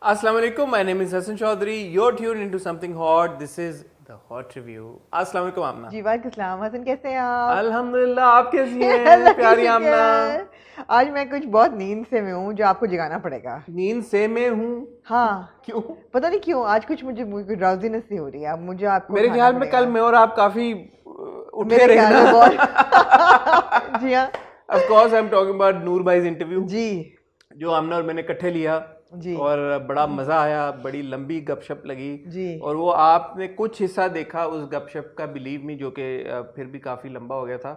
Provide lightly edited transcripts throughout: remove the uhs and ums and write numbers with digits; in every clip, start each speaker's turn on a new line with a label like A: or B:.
A: Assalamu alaikum. My name is Hassan Chaudhary. You're tuned into something hot. This is the hot review. Assalamu alaikum आमना.
B: जी वालेकुम हसन, कैसे हैं आप?
A: अल्हम्दुलिल्लाह, आप कैसी हैं प्यारी आमना?
B: आज मैं कुछ बहुत नींद से में हूँ जो आपको जगाना पड़ेगा।
A: नींद से मैं हूँ?
B: हाँ।
A: क्यों?
B: पता नहीं क्यों आज कुछ मुझे ड्राउजीनेस सी हो रही है। अब मुझे आपको
A: मेरे ख्याल में कल मैं और आप काफी उठे
B: मेरे
A: रहे
B: ख्याल में
A: ना।
B: बहुत जी हाँ
A: Of course I'm talking about Noor भाई's इंटरव्यू
B: जी
A: जो आमना और मैंने इकट्ठे लिया
B: जी
A: और बड़ा मजा आया, बड़ी लंबी गपशप लगी
B: जी।
A: और वो आपने कुछ हिस्सा देखा उस गपशप का, बिलीव मी, जो कि फिर भी काफी लंबा हो गया था।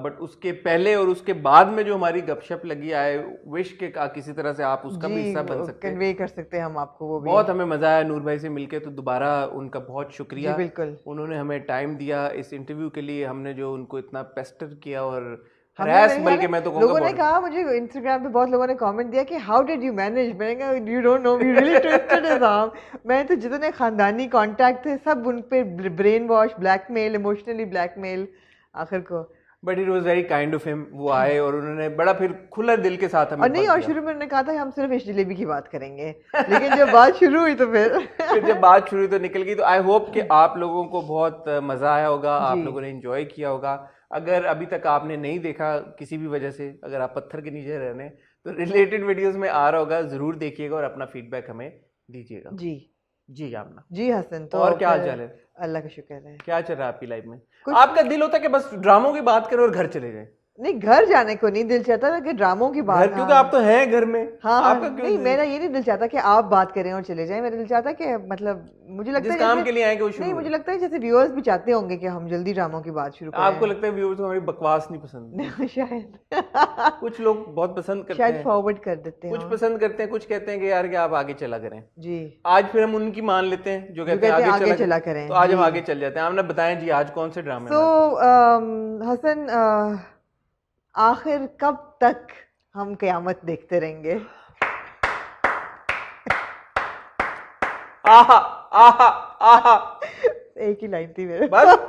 A: बट उसके पहले और उसके बाद में जो हमारी गपशप लगी, आए विश के किसी तरह से आप उसका भी हिस्सा बन सकते हैं,
B: कन्वे कर सकते हैं हम आपको वो भी।
A: बहुत हमें मजा आया नूर भाई से मिलके, तो दोबारा उनका बहुत शुक्रिया।
B: जी बिल्कुल,
A: उन्होंने हमें टाइम दिया इस इंटरव्यू के लिए। हमने जो उनको इतना पेस्टर किया और हरास, बल्कि मैं तो
B: लोगों ने कहा, मुझे इंस्टाग्राम पे बहुत लोगों ने कमेंट दिया कि हाउ डिड यू मैनेज। मैंने कहा you don't know, we really twisted his arm. मैं तो जितने खानदानी कांटेक्ट थे सब उन पे brain wash, blackmail, emotionally blackmail आखिर को।
A: But it was very kind of him. वो आए और उन्होंने बड़ा फिर खुला दिल के साथ हमें
B: और नहीं, और शुरू में उन्होंने कहा था हम सिर्फ इस जलेबी की बात करेंगे, लेकिन जब बात शुरू हुई तो फिर
A: जब बात शुरू हुई तो निकल गई। तो आई होप कि आप लोगों को बहुत मजा आया होगा, आप लोगों ने एंजॉय किया होगा। अगर अभी तक आपने नहीं देखा किसी भी वजह से, अगर आप पत्थर के नीचे रहने, तो रिलेटेड वीडियोस में आ रहा होगा, जरूर देखिएगा और अपना फीडबैक हमें दीजिएगा।
B: जी
A: जी आमना
B: जी हसन। तो
A: और क्या हाल चाल है?
B: अल्लाह का शुक्र है।
A: क्या चल रहा है आपकी लाइफ में? आपका दिल होता है कि बस ड्रामों की बात करें और घर चले जाए?
B: नहीं, घर जाने को नहीं दिल चाहता था कि ड्रामों की बात।
A: घर, क्योंकि आप तो हैं घर में।
B: हाँ
A: आपका क्यों
B: नहीं, मेरा ये नहीं दिल चाहता कि आप बात करें और चले जाएं। मेरा दिल चाहता है कि मतलब मुझे लगता है
A: जिस काम के लिए आए कि वो शुरू
B: नहीं,
A: हो।
B: मुझे लगता है जैसे व्यूअर्स भी चाहते होंगे कि हम जल्दी ड्रामों की बात शुरू करें।
A: आपको लगता है व्यूअर्स को हमारी बकवास नहीं पसंद?
B: शायद
A: कुछ लोग बहुत पसंद करते
B: शायद
A: हैं,
B: फॉरवर्ड कर देते हैं।
A: कुछ पसंद करते हैं, कुछ कहते हैं कि यार कि आप आगे चला करें।
B: जी
A: आज फिर हम उनकी मान लेते हैं जो कहते हैं आगे चला करें। तो आज हम आगे चल जाते हैं। हमने बताएं जी आज कौन से ड्रामे?
B: तो हसन, आखिर कब तक हम कयामत देखते रहेंगे?
A: आहा आहा आहा,
B: एक ही लाइन थी मेरे
A: बस।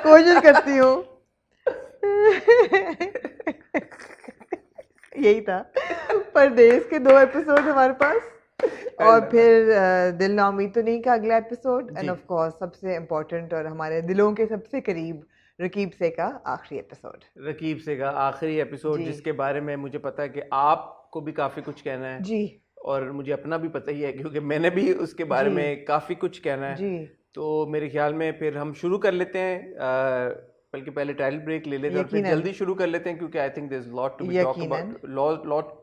B: कोशिश करती हूँ। यही था। परदेश के 2 एपिसोड हमारे पास और फिर दिल ना उम्मीद तो नहीं का अगला एपिसोड, एंड ऑफ कोर्स सबसे इम्पोर्टेंट और हमारे दिलों के सबसे करीब रकीब से का आखिरी एपिसोड।
A: रकीब से का आखिरी एपिसोड, जिसके बारे में मुझे पता है कि आपको भी काफी कुछ कहना है
B: जी, और
A: मुझे अपना भी पता ही है क्योंकि मैंने भी उसके बारे में काफी कुछ कहना है
B: जी।
A: तो मेरे ख्याल में फिर हम शुरू कर लेते हैं, बल्कि पहले टाइटल ब्रेक ले लेते हैं और फिर जल्दी शुरू कर लेते हैं क्योंकि I think there is lot to be talk about,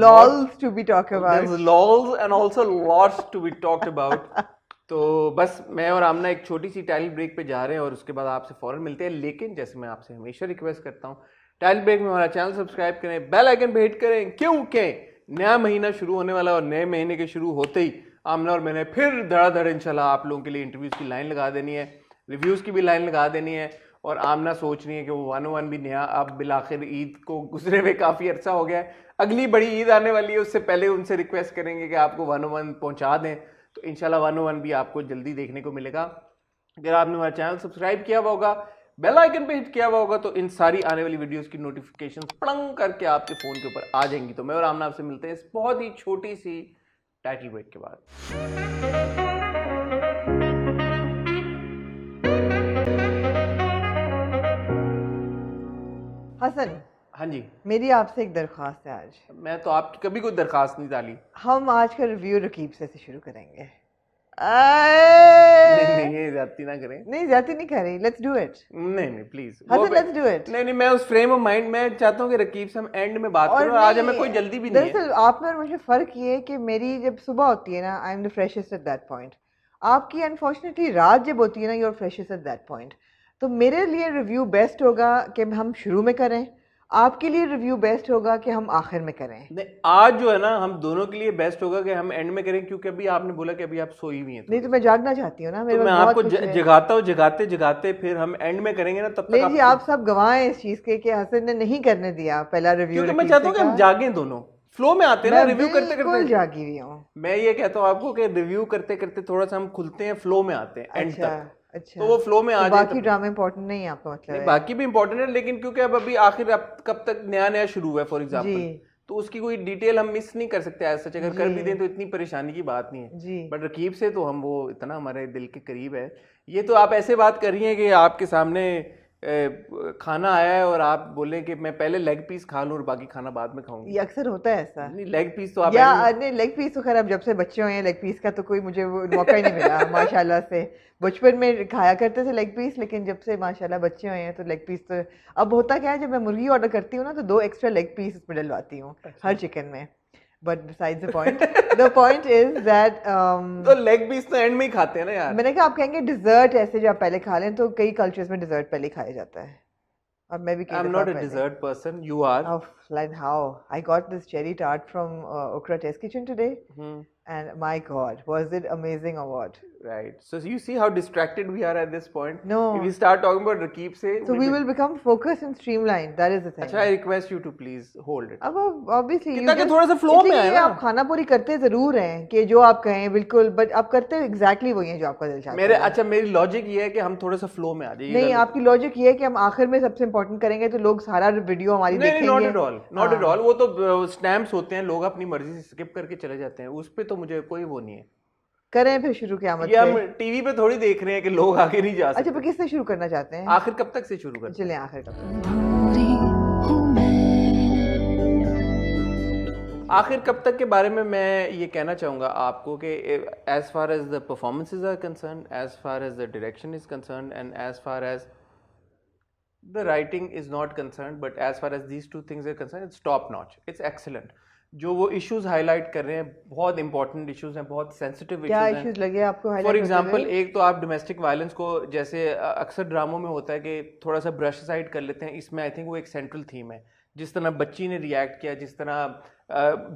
B: lols to be talked about.
A: There's lols and also lots to be talked about. तो बस मैं और आमना एक छोटी सी टाइटल ब्रेक पे जा रहे हैं और उसके बाद आपसे फौरन मिलते हैं। लेकिन जैसे मैं आपसे हमेशा रिक्वेस्ट करता हूँ, टाइटल ब्रेक में हमारा चैनल सब्सक्राइब करें, बेल आइकन पे हिट करें, क्योंकि नया महीना शुरू होने वाला और नए महीने के शुरू होते ही आमना और मैंने फिर धड़ाधड़ इंशाल्लाह आप लोगों के लिए इंटरव्यूज की लाइन लगा देनी है, रिव्यूज की भी लाइन लगा देनी है। और आमना सोच रही है कि वो 101 भी नया, अब बिलाखिर ईद को गुजरे हुए काफ़ी अरसा हो गया है, अगली बड़ी ईद आने वाली है, उससे पहले उनसे रिक्वेस्ट करेंगे कि आपको 101 पहुंचा दें, तो इंशाल्लाह 101 भी आपको जल्दी देखने को मिलेगा। अगर आपने हमारा चैनल सब्सक्राइब किया हुआ होगा, बेल आइकन पे हिट किया हुआ होगा, तो इन सारी आने वाली वीडियोस की नोटिफिकेशंस पड़ंग करके आपके फ़ोन के ऊपर आ जाएंगी। तो मैं और आमना आपसे मिलते हैं इस बहुत ही छोटी सी टाइटल ब्रेक के बाद।
B: हसन,
A: हाँ जी,
B: मेरी आपसे एक दरख्वास्त है आज।
A: मैं तो आपकी कभी कोई दरखास्त नहीं डाली।
B: हम आज का रिव्यू रकीब से शुरू करेंगे।
A: नहीं, ये ज्यादती ना करें।
B: नहीं, ज्यादा नहीं कर रही, लेट्स डू इट।
A: नहीं please
B: Hasan, let's do it.
A: नहीं, मैं उस फ्रेम ऑफ माइंड में चाहता हूँ कि रकीब से हम एंड में बात करें और आज हमें कोई जल्दी भी नहीं है।
B: दरअसल आप में और मुझे फर्क ये है कि मेरी जब सुबह होती है ना, I am the freshest at that point. आपकी अनफॉर्चुनेटली रात जब होती है ना, you are freshest at that point. तो मेरे लिए रिव्यू बेस्ट होगा कि हम शुरू में करें, आपके लिए रिव्यू बेस्ट होगा कि हम आखिर में करें।
A: नहीं, आज जो है ना हम दोनों के लिए बेस्ट होगा कि हम एंड में करें, क्योंकि अभी आपने बोला कि अभी आप सोई हुई हैं।
B: नहीं तो मैं जागना चाहती हूँ ना, मेरे
A: तो मैं आपको जगाता हूँ, जगाते जगाते फिर हम एंड में करेंगे ना, तब तक
B: जी आप सब गवाह हैं इस चीज के कि हसन ने नहीं करने दिया पहला रिव्यू।
A: क्योंकि मैं चाहता हूँ कि हम जागें, दोनों फ्लो में आते हैं ना, रिव्यू करते करते
B: जागी हुई हूँ।
A: मैं ये कहता हूँ आपको कि रिव्यू करते करते थोड़ा सा हम खुलते हैं, फ्लो में आते हैं एंड तक।
B: अच्छा,
A: तो वो फ्लो में आ जाए।
B: बाकी ड्रामे इंपॉर्टेंट नहीं है आपका मतलब?
A: बाकी भी इंपॉर्टेंट है, लेकिन क्योंकि अब अभी आखिर अब कब तक नया शुरू हुआ है, फॉर एग्जांपल तो उसकी कोई डिटेल हम मिस नहीं कर सकते एज सच, अगर कर भी
B: जी
A: दें तो इतनी परेशानी की बात नहीं है।
B: जी
A: बट रकीब से तो हम वो इतना हमारे दिल के करीब है। ये तो आप ऐसे बात कर रही हैं कि आपके सामने खाना आया है और आप बोलें कि मैं पहले लेग पीस खा लूं और बाकी खाना बाद में खाऊंगी।
B: ये अक्सर होता है ऐसा।
A: नहीं, लेग पीस तो आप
B: या
A: एनी
B: नहीं, लेग पीस तो खैर अब जब से बच्चे हुए हैं लेग पीस का तो कोई मुझे वो मौका ही नहीं मिला माशाल्लाह से। बचपन में खाया करते थे लेग पीस, लेकिन जब से माशाल्लाह बच्चे हुए हैं तो लेग पीस तो अब होता क्या है, जब मैं मुर्गी ऑर्डर करती हूँ ना तो 2 एक्स्ट्रा लेग पीस उसमें डलवाती हूँ हर चिकन में। But besides the point is that
A: तो लेग पीस तो एंड में ही खाते हैं ना यार।
B: मैंने कहा आप कहेंगे डिजर्ट ऐसे जो आप पहले खा लें, तो कई कल्चर्स में डिजर्ट पहले ही खाया जाता है और मैं भी कई
A: आई एम
B: दफा
A: नॉट अ
B: पहले।
A: Dessert person, you are.
B: Oh, like how? I got this cherry tart from Okra Test Kitchen today, and my God, was it amazing or what?
A: Right. So you see how distracted we are at this point.
B: No.
A: If we start talking about Rakib se,
B: So we will become focused and streamlined. That is the thing.
A: अच्छा, I request you to please hold it.
B: अब obviously
A: कितना कि थोड़ा सा flow में आए ना।
B: आप खाना पूरी करते जरूर हैं कि जो आप कहें बिल्कुल, बट आप करते एग्जैक्टली वही है जो आपका दिल चाहता
A: मेरे
B: है।
A: अच्छा, मेरी लॉजिक ये है कि हम थोड़ा सा फ्लो में आ जाए।
B: नहीं, आपकी लॉजिक ये है कि हम आखिर में सबसे इम्पोर्टेंट करेंगे तो लोग सारा वीडियो हमारी
A: नहीं,
B: देखेंगे।
A: Not at all, not at all. वो तो स्टैम्प्स होते हैं, लोग अपनी मर्जी से स्किप करके चले जाते हैं, उस पे तो मुझे कोई वो नहीं है।
B: करें फिर शुरू क़यामत
A: ये
B: से।
A: हम टीवी पे थोड़ी देख रहे हैं कि लोग आगे नहीं जा
B: अच्छा,
A: सकते।
B: पर किससे शुरू करना चाहते हैं?
A: आखिर कब तक से शुरू करते हैं?
B: चलें आखिर कब
A: आखिर कब तक के बारे में मैं ये कहना चाहूँगा आपको कि as far as the performances are concerned, as far as the direction is concerned, and as far as the writing is not concerned, but as far as these two things are concerned, it's top notch, it's excellent. जो वो issues highlight कर रहे हैं बहुत important issues हैं, बहुत sensitive
B: क्या
A: issues हैं।
B: इश्यूज लगे आपको highlight
A: फॉर
B: होते
A: एग्जाम्पल
B: हुए?
A: एक तो आप डोमेस्टिक वायलेंस को जैसे अक्सर ड्रामों में होता है कि थोड़ा सा ब्रश साइड कर लेते हैं, इसमें आई थिंक वो एक सेंट्रल थीम है। जिस तरह बच्ची ने रिएक्ट किया, जिस तरह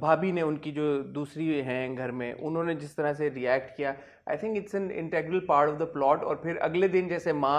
A: भाभी ने, उनकी जो दूसरी हैं घर में, उन्होंने जिस तरह से रिएक्ट किया, I think it's an integral part of the plot. और फिर अगले दिन जैसे माँ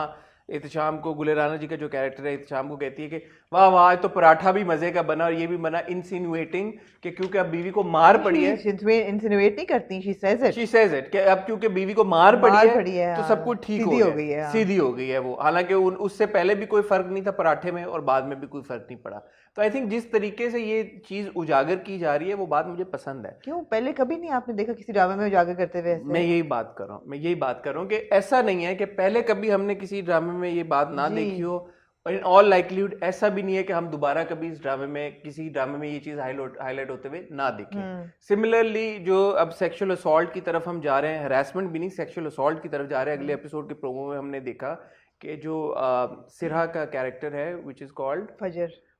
A: एहतशाम को, गुले राना जी का जो कैरेक्टर है एहतशाम को कहती है कि वाह वाह आज तो पराठा भी मजे का बना और ये भी बना, इंसिनुएटिंग कि क्योंकि अब बीवी को मार पड़ी है।
B: इंसिनुएट नहीं करती, she says it.
A: She says it कि अब क्योंकि बीवी को मार पड़ी है तो सब कुछ ठीक
B: सीधी हो गई है,
A: सीधी हो गई है वो। हालांकि उससे पहले भी कोई फर्क नहीं था पराठे में और बाद में भी कोई फर्क नहीं पड़ा। तो आई थिंक जिस तरीके से ये चीज उजागर की जा रही है वो बात मुझे पसंद है।
B: क्यों पहले कभी नहीं आपने देखा किसी ड्रामे में उजागर करते हुए ऐसे?
A: मैं यही बात कर रहा हूँ कि ऐसा नहीं है कि पहले कभी हमने किसी ड्रामे में ये बात ना देखी हो, और इन ऑल लाइकलीहुड ऐसा भी नहीं है कि हम दोबारा कभी इस ड्रामे में, किसी ड्रामे में ये चीज हाईलाइट होते हुए ना देखें। सिमिलरली जो अब सेक्सुअल असॉल्ट की तरफ हम जा रहे हैं, हरासमेंट भी नहीं, सेक्सुअल असॉल्ट की तरफ जा रहे हैं। अगले एपिसोड के प्रोमो में हमने देखा कि जो सिरहा का कैरेक्टर है विच इज कॉल्ड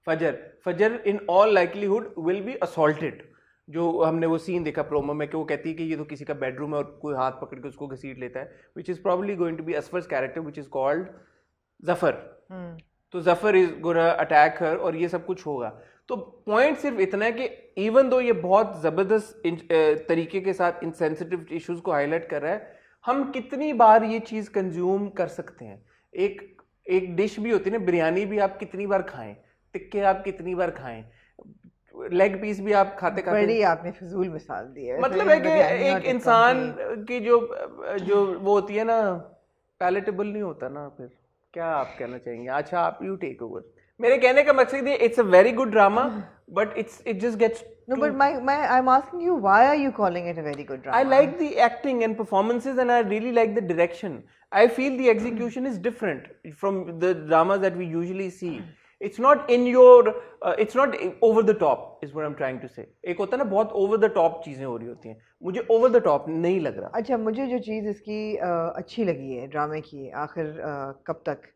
A: फजर in all likelihood will be assaulted. जो हमने वो सीन देखा प्रोमो में कि वो कहती है कि ये तो किसी का बेडरूम है और कोई हाथ पकड़ के उसको घसीट लेता है, which is probably going to be Asfar's character which is called Zafar. तो Zafar is gonna attack her और ये सब कुछ होगा। तो पॉइंट सिर्फ इतना है कि इवन दो ये बहुत जबरदस्त तरीके के साथ इन सेंसिटिव इश्यूज को हाईलाइट कर रहा है, हम कितनी बार ये चीज कंज्यूम कर सकते हैं। एक डिश भी होती है ना, बिरयानी भी आप कितनी बार खाएं, टिक्के आप कितनी बार खाएं, लेग पीस भी आप खाते खाते।
B: बड़ी आपने फिजूल मिसाल दी है।
A: मतलब है कि एक इंसान की जो वो होती है ना, पैलेटेबल नहीं होता ना, फिर क्या आप कहना चाहेंगे? अच्छा, आप यू टेक ओवर। मेरे कहने का मकसद ये, it's a very good drama but it just gets
B: No, but I'm asking you, why are you calling it a very good drama?
A: I like the acting and performances and I really like the direction. I feel the execution is different from the dramas that we usually see. It's not in your it's not over the top is what I'm trying to say. एक होता है ना बहुत over the top चीजें हो रही होती हैं, मुझे over the top नहीं लग रहा।
B: अच्छा, मुझे जो चीज़ इसकी अच्छी लगी है ड्रामे की आखिर कब तक,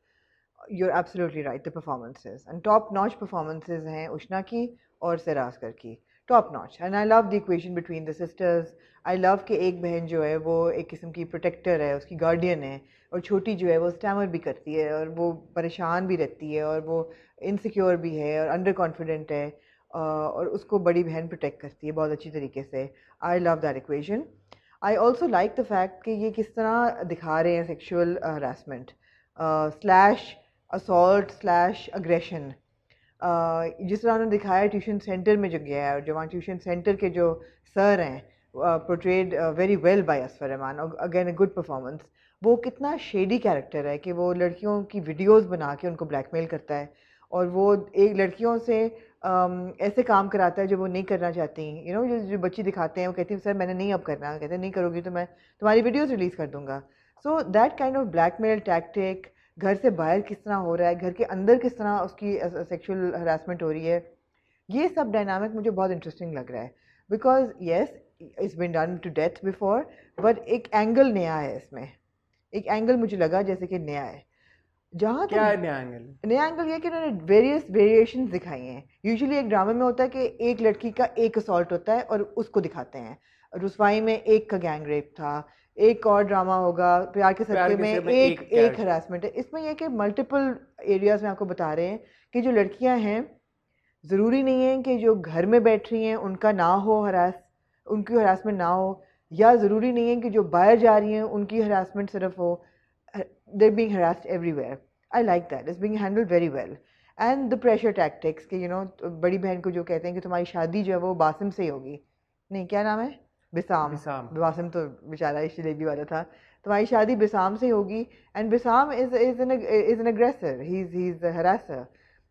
B: you're absolutely right, the performances and top notch performances हैं उष्णा की और सिरास्कर की, top notch, and I love the equation between the sisters. I love कि एक बहन जो है वो एक किस्म की प्रोटेक्टर है, उसकी गार्डियन है, और छोटी जो है वो स्टैमर भी करती है और वो परेशान भी रहती है और वो इनसिक्योर भी है और अंडर कॉन्फिडेंट है, और उसको बड़ी बहन प्रोटेक्ट करती है बहुत अच्छी तरीके से। I love that equation. I also like the fact कि ये किस तरह दिखा रहे हैं sexual harassment slash assault slash aggression, जिस तरह उन्होंने दिखाया ट्यूशन सेंटर में जो गया है, और जो वहाँ ट्यूशन सेंटर के जो सर हैं portrayed very well by Asfar Rahman, again a good performance. वो कितना शेडी कैरेक्टर है कि वो लड़कियों की वीडियोस बना के उनको ब्लैकमेल करता है और वो एक लड़कियों से ऐसे काम कराता है जो वो नहीं करना चाहती, जो बच्ची दिखाते हैं वो कहती है सर मैंने नहीं अब करना, कहते हैं नहीं करोगी तो मैं तुम्हारी वीडियोस रिलीज़ कर दूंगा. So that kind of blackmail tactic, घर से बाहर किस तरह हो रहा है, घर के अंदर किस तरह उसकी सेक्सुअल हरासमेंट हो रही है, ये सब डायनामिक मुझे बहुत इंटरेस्टिंग लग रहा है. Because yes it's been done to death before, but एक एंगल नया है इसमें. एक एंगल मुझे लगा जैसे कि नया है. जहाँ
A: क्या है नया एंगल?
B: नया एंगल ये कि उन्होंने वेरियस वेरिएशंस दिखाई हैं. यूजुअली एक ड्रामे में होता है कि एक लड़की का एक असॉल्ट होता है और उसको दिखाते हैं. रुसवाई में एक का गैंग रेप था. एक और ड्रामा होगा प्यार के सदके में एक हरासमेंट है. इसमें यह कि मल्टीपल एरियाज में आपको बता रहे हैं कि जो लड़कियां हैं ज़रूरी नहीं है कि जो घर में बैठ रही हैं उनका ना हो उनकी हरासमेंट ना हो, या ज़रूरी नहीं है कि जो बाहर जा रही हैं उनकी हरासमेंट सिर्फ हो. they're being harassed everywhere. I like that. It's being handled very well. And the pressure tactics कि बड़ी बहन को जो कहते हैं कि तुम्हारी शादी जो है वो बासिम से ही होगी, नहीं क्या नाम है, बिसाम. बासिम तो बेचारा जलेबी वाला था. तुम्हारी शादी बिसाम से ही होगी. And Bisam is an aggressor. He's a harasser.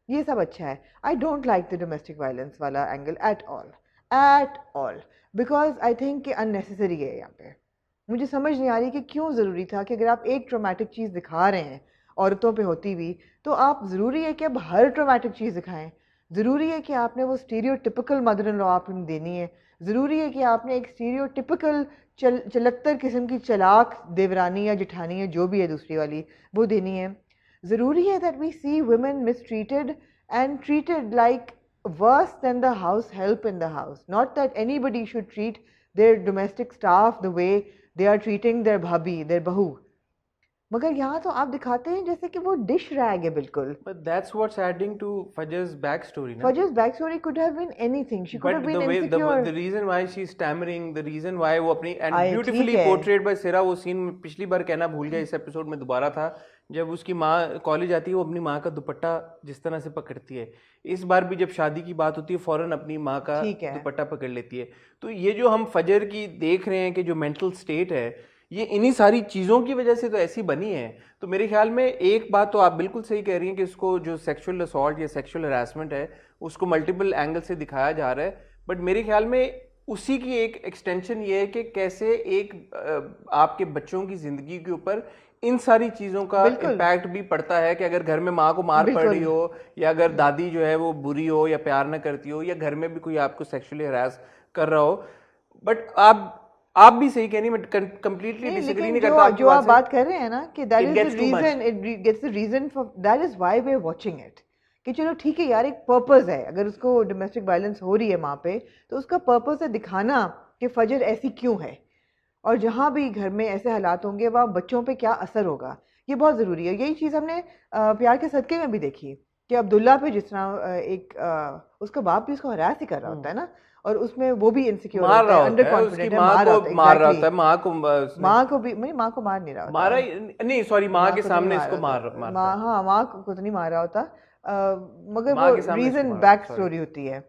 B: ये सब अच्छा है. I don't like the domestic violence वाला angle at all. Because I think कि unnecessary है यहाँ पे. मुझे समझ नहीं आ रही कि क्यों ज़रूरी था कि अगर आप एक ट्रॉमेटिक चीज़ दिखा रहे हैं औरतों पे होती हुई, तो आप ज़रूरी है कि अब हर ट्रॉमेटिक चीज़ दिखाएं. ज़रूरी है कि आपने वो स्टीरियोटिपिकल मदर इन लॉ आपने देनी है. ज़रूरी है कि आपने एक स्टीरियोटिपिकल चलत्तर किस्म की चलाक देवरानी या जिठानी है जो भी है दूसरी वाली वो देनी है. ज़रूरी है that we see women mistreated and treated like worse than the house help in the house. Not that anybody should treat their domestic staff the way they are treating their bhabhi, their bahu. मगर यहाँ तो आप दिखाते हैं जैसे कि वो dish rag है बिल्कुल.
A: But that's what's adding to Fajr's backstory.
B: Fajr's backstory could have been anything. She could have been insecure.
A: The reason why she's stammering, the reason why वो अपनी and beautifully portrayed by Sira, वो scene पिछली बार कहना भूल गया, इस episode में दोबारा था, जब उसकी माँ कॉलेज आती है वो अपनी माँ का दुपट्टा जिस तरह से पकड़ती है. इस बार भी जब शादी की बात होती है फौरन अपनी माँ का दुपट्टा पकड़ लेती है. तो ये जो हम फजर की देख रहे हैं कि जो मेंटल स्टेट है ये इन्हीं सारी चीज़ों की वजह से तो ऐसी बनी है. तो मेरे ख्याल में एक बात तो आप बिल्कुल सही कह रही हैं कि इसको जो सेक्सुअल असॉल्ट या सेक्सुअल हरासमेंट है उसको मल्टीपल एंगल से दिखाया जा रहा है. बट मेरे ख्याल में उसी की एक एक्सटेंशन ये है कि कैसे एक आपके बच्चों की ज़िंदगी के ऊपर इन सारी चीज़ों का इम्पैक्ट भी पड़ता है कि अगर घर में माँ को मार पड़ रही हो या अगर दादी जो है वो बुरी हो या प्यार न करती हो या घर में भी कोई आपको सेक्सुअली हरास कर रहा हो. बट आप भी सही कह रही, मैं कंप्लीटली डिसएग्री नहीं करता.
B: जो आप बात कर रहे हैं ना कि that is the reason, it gets the reason for that is why we are watching it. कि चलो ठीक है यार, एक पर्पस है. अगर उसको डोमेस्टिक वायलेंस हो रही है माँ पे तो उसका पर्पस है दिखाना कि फजर ऐसी क्यों है और जहाँ भी घर में ऐसे हालात होंगे वहाँ बच्चों पे क्या असर होगा. ये बहुत ज़रूरी है. यही चीज़ हमने प्यार के सदके में भी देखी कि अब्दुल्ला पे जिस तरह एक उसका बाप भी उसको हरास ही कर रहा होता है ना, और उसमें वो भी इनसिक्योर
A: मार रहा होता है, उसकी माँ को मार रहा होता है, माँ को
B: भी माँ को मार नहीं रहा होता,
A: मारा नहीं, सॉरी माँ के सामने इसको मार
B: हाँ माँ को तो नहीं मार रहा होता, मगर वो रीजन बैक स्टोरी होती है.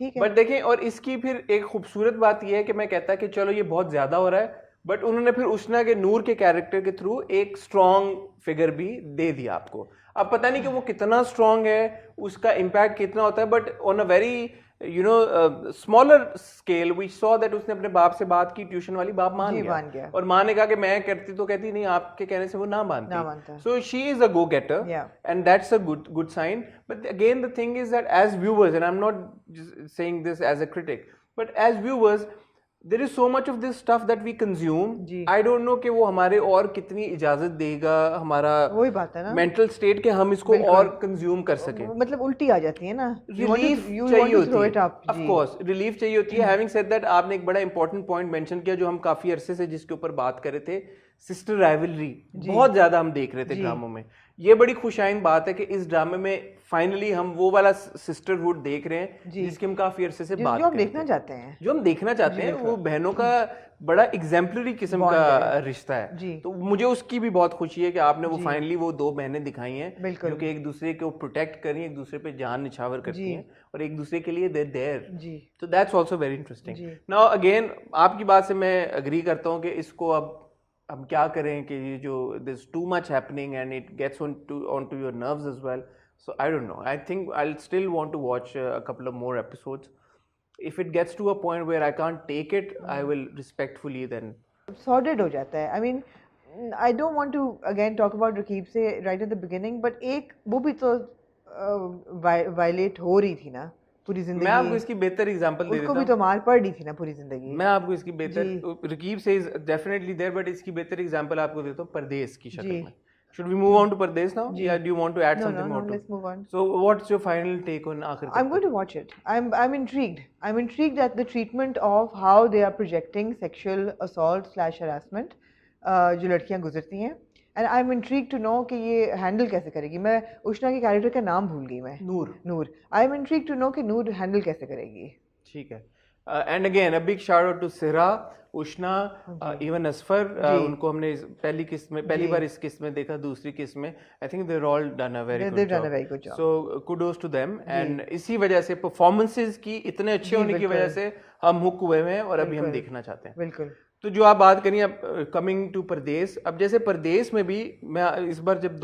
B: ठीक है.
A: बट देखें, और इसकी फिर एक खूबसूरत बात यह है कि मैं कहता कि चलो ये बहुत ज्यादा हो रहा है, बट उन्होंने फिर उष्णा के नूर के कैरेक्टर के थ्रू एक स्ट्रॉन्ग फिगर भी दे दिया आपको. अब पता नहीं कि वो कितना स्ट्रॉन्ग है, उसका इम्पैक्ट कितना होता है, but on a very smaller scale we saw that उसने अपने बाप से बात की, ट्यूशन वाली, बाप मान गया और माँ ने कहा कि मैं करती तो कहती नहीं, आपके कहने से वो ना मानती. So she is a go getter and that's a good sign. But again the thing is that as viewers, and I am not saying this as a critic, but as viewers there is so much of this stuff that we consume. I don't know कि वो हमारे और कितनी इजाजत देगा, हमारा
B: वही बात है ना,
A: मेंटल स्टेट के हम इसको और कंज्यूम कर सके.
B: मतलब उल्टी आ जाती है ना,
A: रिलीफ चाहिए होती है, ऑफ कोर्स रिलीफ चाहिए होती है. हैविंग सेड दैट, आपने एक बड़ा इंपॉर्टेंट पॉइंट मेंशन किया जो हम काफी अरसे से जिसके ऊपर बात कर रहे थे, सिस्टर राइवलरी बहुत ज्यादा हम देख रहे थे ड्रामों में. ये बड़ी खुशाइन बात है कि इस ड्रामे में फाइनली हम वो वाला सिस्टरहुड देख रहे हैं जिसकी हम काफी अरसे से बात
B: जो हम देखना चाहते हैं,
A: जो हम देखना चाहते हैं. वो बहनों का बड़ा एग्जाम्पलरी किस्म का रिश्ता है. तो मुझे उसकी भी बहुत खुशी है कि आपने वो फाइनली वो दो बहनें दिखाई हैं जो कि एक दूसरे को प्रोटेक्ट करी, एक दूसरे पे जान निछावर करती हैं और एक दूसरे के लिए देयर देयर. तो that's also very interesting. Now again आपकी बात से मैं अग्री करता हूँ कि इसको अब हम क्या करें कि ये जो this too much happening and it gets on to your nerves as well. So I don't know. I think I'll still want to watch a couple of more episodes. If it gets to a point where I can't take it, I will respectfully then.
B: Sorted हो जाता है. I mean I don't want to again talk about Raqeeb Se right at the beginning, but एक वो भी तो violet हो रही थी ना पूरी जिंदगी.
A: मैं आपको इसकी बेहतर एग्जांपल दे देता
B: उसको भी तो मार पड़ रही थी ना पूरी जिंदगी.
A: मैं आपको इसकी बेहतर, रकीब से इज डेफिनेटली देयर, बट इसकी बेहतर एग्जांपल आपको देता हूँ परदेस की शक्ल में. Should we move on to Pardes now? Yeah, do you want to add something more?
B: No, let's move on.
A: So, what's your final take on Aakhir?
B: I'm going to watch it. I'm intrigued. I'm intrigued at the treatment of how they are projecting sexual assault / harassment जो लड़कियां गुजरती हैं. And I'm intrigued to know कि ये handle कैसे करेगी. मैं उष्णा के कैरेक्टर का नाम भूल गई मैं. नूर. I'm intrigued to know कि नूर handle कैसे करेगी.
A: ठीक है. And again, a big shout out to Sihra, Ushana, even Asfar. उनको हमने पहली बार इस किस्त में देखा, दूसरी किस्त में. I think they're all done a very good job. So kudos to them. And इसी वजह से परफॉर्मेंसेस की इतने अच्छे होने की वजह से हम हुक हुए हैं और अभी हम देखना चाहते हैं.
B: बिल्कुल.
A: तो जो आप बात करिए, कमिंग टू परदेस, अब जैसे परदेस में भी मैं इस बार जब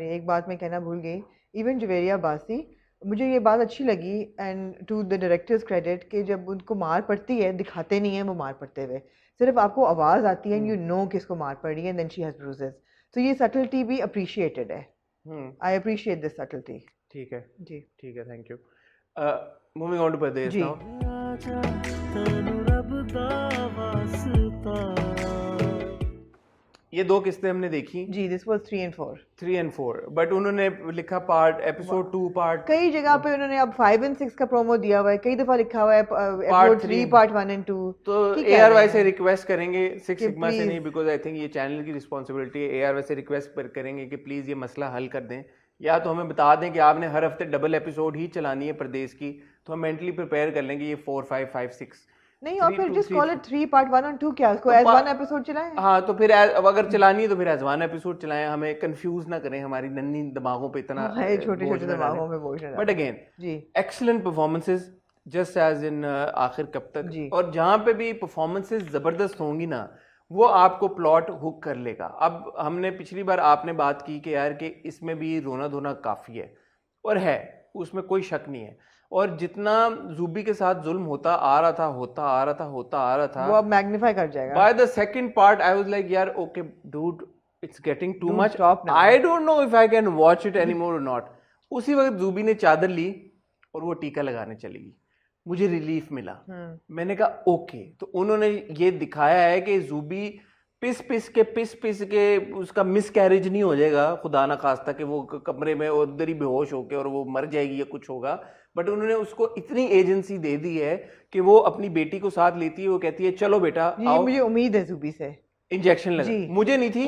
B: एक बात मैं कहना भूल गई. इवन जवेरिया बासी, मुझे ये बात अच्छी लगी and to the directors credit कि जब उनको मार पड़ती है दिखाते नहीं है वो मार पड़ते हुए, सिर्फ आपको आवाज़ आती है एंड यू नो कि इसको मार पड़ रही है and then she has bruises. तो ये सटलिटी भी अप्रिशिएटेड है. I appreciate this subtlety.
A: ठीक है
B: जी.
A: ठीक है, thank you. Moving on to Pardes now. ये 2 किस्तें हमने देखी
B: जी. This was 3 and 4.
A: बट उन्होंने लिखा एपिसोड 2 पार्ट.
B: कई जगह पे उन्होंने अब 5 and 6 का प्रोमो दिया हुआ है, कई दफा लिखा हुआ है एपिसोड 3 पार्ट 1 and 2.
A: तो ARY से रिक्वेस्ट करेंगे, सिक्स सिग्मा से नहीं, बिकॉज आई थिंक ये चैनल की रिस्पॉन्सिबिलिटी है. ARY से रिक्वेस्ट करेंगे कि प्लीज ये मसला हल कर दें, या तो हमें बता दें कि आपने हर हफ्ते डबल एपिसोड ही चलानी है परदेस की, तो हम मेंटली प्रिपेयर कर लेंगे. ये 4, 5, 5, 6
B: नहीं, और फिर just call it 3 part 1 and 2. क्या उसको एज 1 एपिसोड चलाएं?
A: हाँ, तो फिर अगर चलानी है तो फिर एज 1 एपिसोड चलाएं. हमें कंफ्यूज ना करें, हमारी नन्ही दिमागों पे इतना
B: छोटे दिमागों में बोझ ना.
A: बट अगेन
B: जी,
A: excellent performances just as in आखिर कब तक. और जहाँ पे भी परफॉर्मेंसेस जबरदस्त होंगी ना, वो आपको प्लॉट हुक कर लेगा. अब हमने पिछली बार आपने बात की कि यार कि इसमें भी रोना धोना काफ़ी है, और है, उसमें कोई शक नहीं है. और जितना जूबी के साथ जुल्म होता आ रहा था
B: वो अब मैग्नीफाई कर जाएगा.
A: By the second part I was like यार okay dude, it's getting too much. I don't know if I can watch it any more और नॉट. उसी वक्त जूबी ने चादर ली और वो टीका लगाने चली गई. मुझे रिलीफ मिला. मैंने कहा ओके, तो उन्होंने ये दिखाया है कि जूबी पिस के उसका मिस कैरेज नहीं हो जाएगा, खुदा ना खास्ता कि वो कमरे में उधर ही बेहोश होके और वो मर जाएगी या कुछ होगा. बट उन्होंने उसको इतनी एजेंसी दे दी है कि वो अपनी बेटी को साथ लेती है, वो कहती है चलो बेटा आओ.
B: मुझे उम्मीद है जूबी से
A: इंजेक्शन लगा. मुझे नहीं थी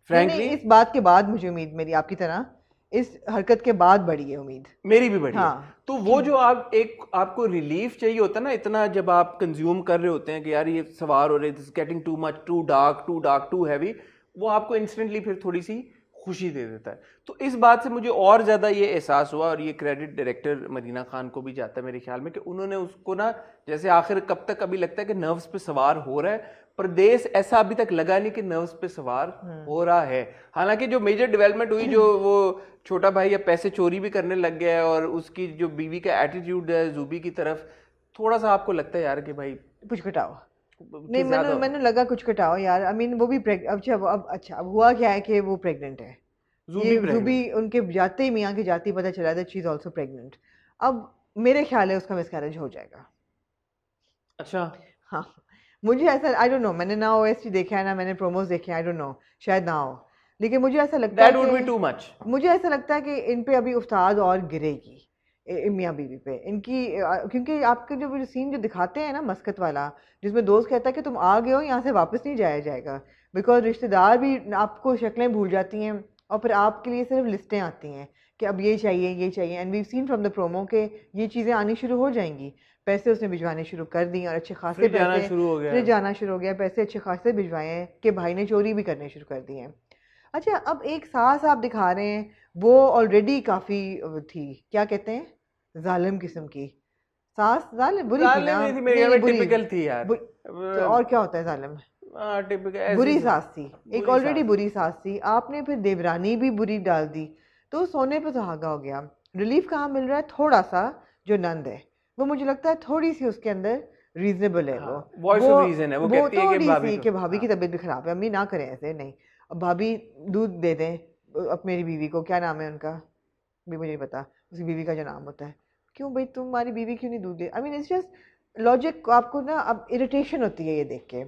A: फ्रैंकली.
B: इस बात के बाद मुझे उम्मीद, मेरी आपकी तरह इस हरकत के बाद बढ़ी है उम्मीद.
A: मेरी भी बढ़ी. हाँ. तो वो जो आपको रिलीफ चाहिए होता है ना, इतना जब आप कंज्यूम कर रहे होते हैं कि यार ये सवार हो रहे, getting too much, too dark, too heavy, वो आपको इंस्टेंटली फिर थोड़ी सी खुशी दे देता है. तो इस बात से मुझे और ज़्यादा ये एहसास हुआ, और ये क्रेडिट डायरेक्टर मदीना खान को भी जाता है मेरे ख्याल में, कि उन्होंने उसको ना जैसे आखिर कब तक अभी लगता है कि नर्व्स पे सवार हो रहा है. प्रदेश ऐसा अभी तक लगा नहीं कि नर्व्स पे सवार हो रहा है. हालांकि जो मेजर डेवलपमेंट हुई, जो वो छोटा भाई अब पैसे चोरी भी करने लग गया है, और उसकी जो बीवी का एटीट्यूड है जूबी की तरफ, थोड़ा सा आपको लगता है यार कि भाई
B: कुछ घटाओ. नहीं, मैंने लगा कुछ घटाओ यार. आई मीन वो भी अब हुआ क्या है कि वो प्रेग्नेंट है. जूबी उनके जाते ही, मियाँ के जाते ही पता चला that she is also pregnant. अब मेरे ख्याल है उसका मिसकैरेज हो जाएगा.
A: अच्छा.
B: हाँ, मुझे ऐसा, आई डोंट नो, मैंने ना OST देखा है ना मैंने प्रोमोस देखे हैं, आई डोंट नो, शायद ना हो, लेकिन मुझे ऐसा लगता है कि मुझे ऐसा लगता है कि इन पे अभी उस्ताद और गिरेगी मियाँ बीवी पे इनकी. क्योंकि आपके जो सीन जो दिखाते हैं ना मस्कत वाला, जिसमें दोस्त कहता है कि तुम आ गए हो, यहाँ से वापस नहीं जाया जाएगा, बिकॉज रिश्तेदार भी आपको शक्लें भूल जाती हैं और फिर आपके लिए सिर्फ लिस्टें आती हैं कि अब ये चाहिए. And we seen from the promo के ये चीज़ें आनी शुरू हो जाएंगी. पैसे उसने भिजवाने शुरू कर दी और अच्छे खासे पैसे जाना शुरू हो गया. पैसे अच्छे खासे भिजवाए हैं कि भाई ने चोरी भी करने शुरू कर दिए हैं. अच्छा, अब एक सास आप दिखा रहे हैं, वो ऑलरेडी काफ़ी थी, क्या कहते हैं, जालिम किस्म की सास. जालिम बुरी थी ना,
A: टिपिकल थी यार.
B: तो और क्या होता है जालिम? बुरी सास थी, एक ऑलरेडी बुरी सास थी. आपने फिर देवरानी भी बुरी डाल दी. तो सोने पे सुहागा हो गया। रिलीफ कहाँ मिल रहा है? थोड़ा सा जो नंद है वो मुझे लगता है थोड़ी सी उसके अंदर रीजनेबल है।
A: हाँ, वॉइस ऑफ रीजन है, वो कहती है कि
B: थोड़ी
A: भाभी
B: सी
A: को,
B: कि भाभी
A: हाँ,
B: की तबीयत भी खराब है, अम्मी ना करें ऐसे, नहीं अब भाभी दूध दे दें अब मेरी बीवी को, क्या नाम है उनका भी मुझे नहीं पता, उसकी बीवी का जो नाम होता है, क्यों भाई तुम्हारी बीवी क्यों नहीं दूध दे, I mean it's just logic आपको ना अब इरिटेशन होती है ये देख के।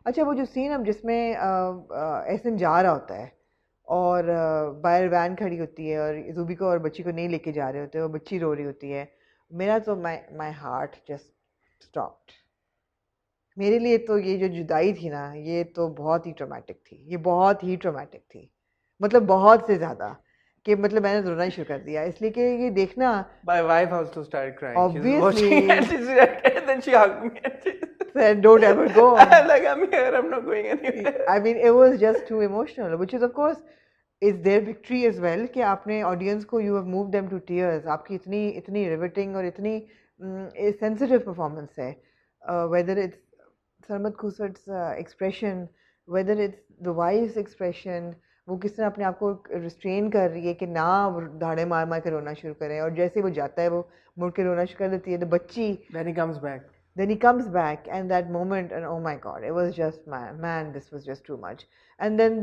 B: अच्छा वो जो सीन अब जिसमें एहसन जा रहा होता है और बाहर वैन खड़ी होती है और जूबी को और बच्ची को नहीं लेके जा रहे होते, वो बच्ची रो रही होती है, मेरा तो माई हार्ट जस्ट स्टॉप्ड। मेरे लिए तो ये जो जुदाई थी ना ये तो बहुत ही ट्रॉमेटिक थी, ये बहुत ही ट्रॉमेटिक थी, मतलब बहुत से ज़्यादा कि मतलब मैंने रोना ही शुरू कर दिया, इसलिए कि ये देखना
A: my wife also started crying, she was
B: obviously
A: watching and she said, and then she hugged me and she
B: said don't ever go.
A: I'm like, I'm here, I'm not going anywhere.
B: I mean it was just too emotional, which is of course is their victory as well कि आपने audience को you have moved them to tears, आपकी इतनी इतनी riveting और इतनी sensitive performance है, whether it's Sarmad खुसर's expression, whether it's the wife's expression, वो किस तरह अपने आप को रिस्ट्रेन कर रही है कि ना वो धाड़े मार मार के रोना शुरू करे, और जैसे वो जाता है वो मुड़ के रोना शुरू कर देती है, तो बच्ची then he comes back and that moment and oh my god it was just man this was just too much, and then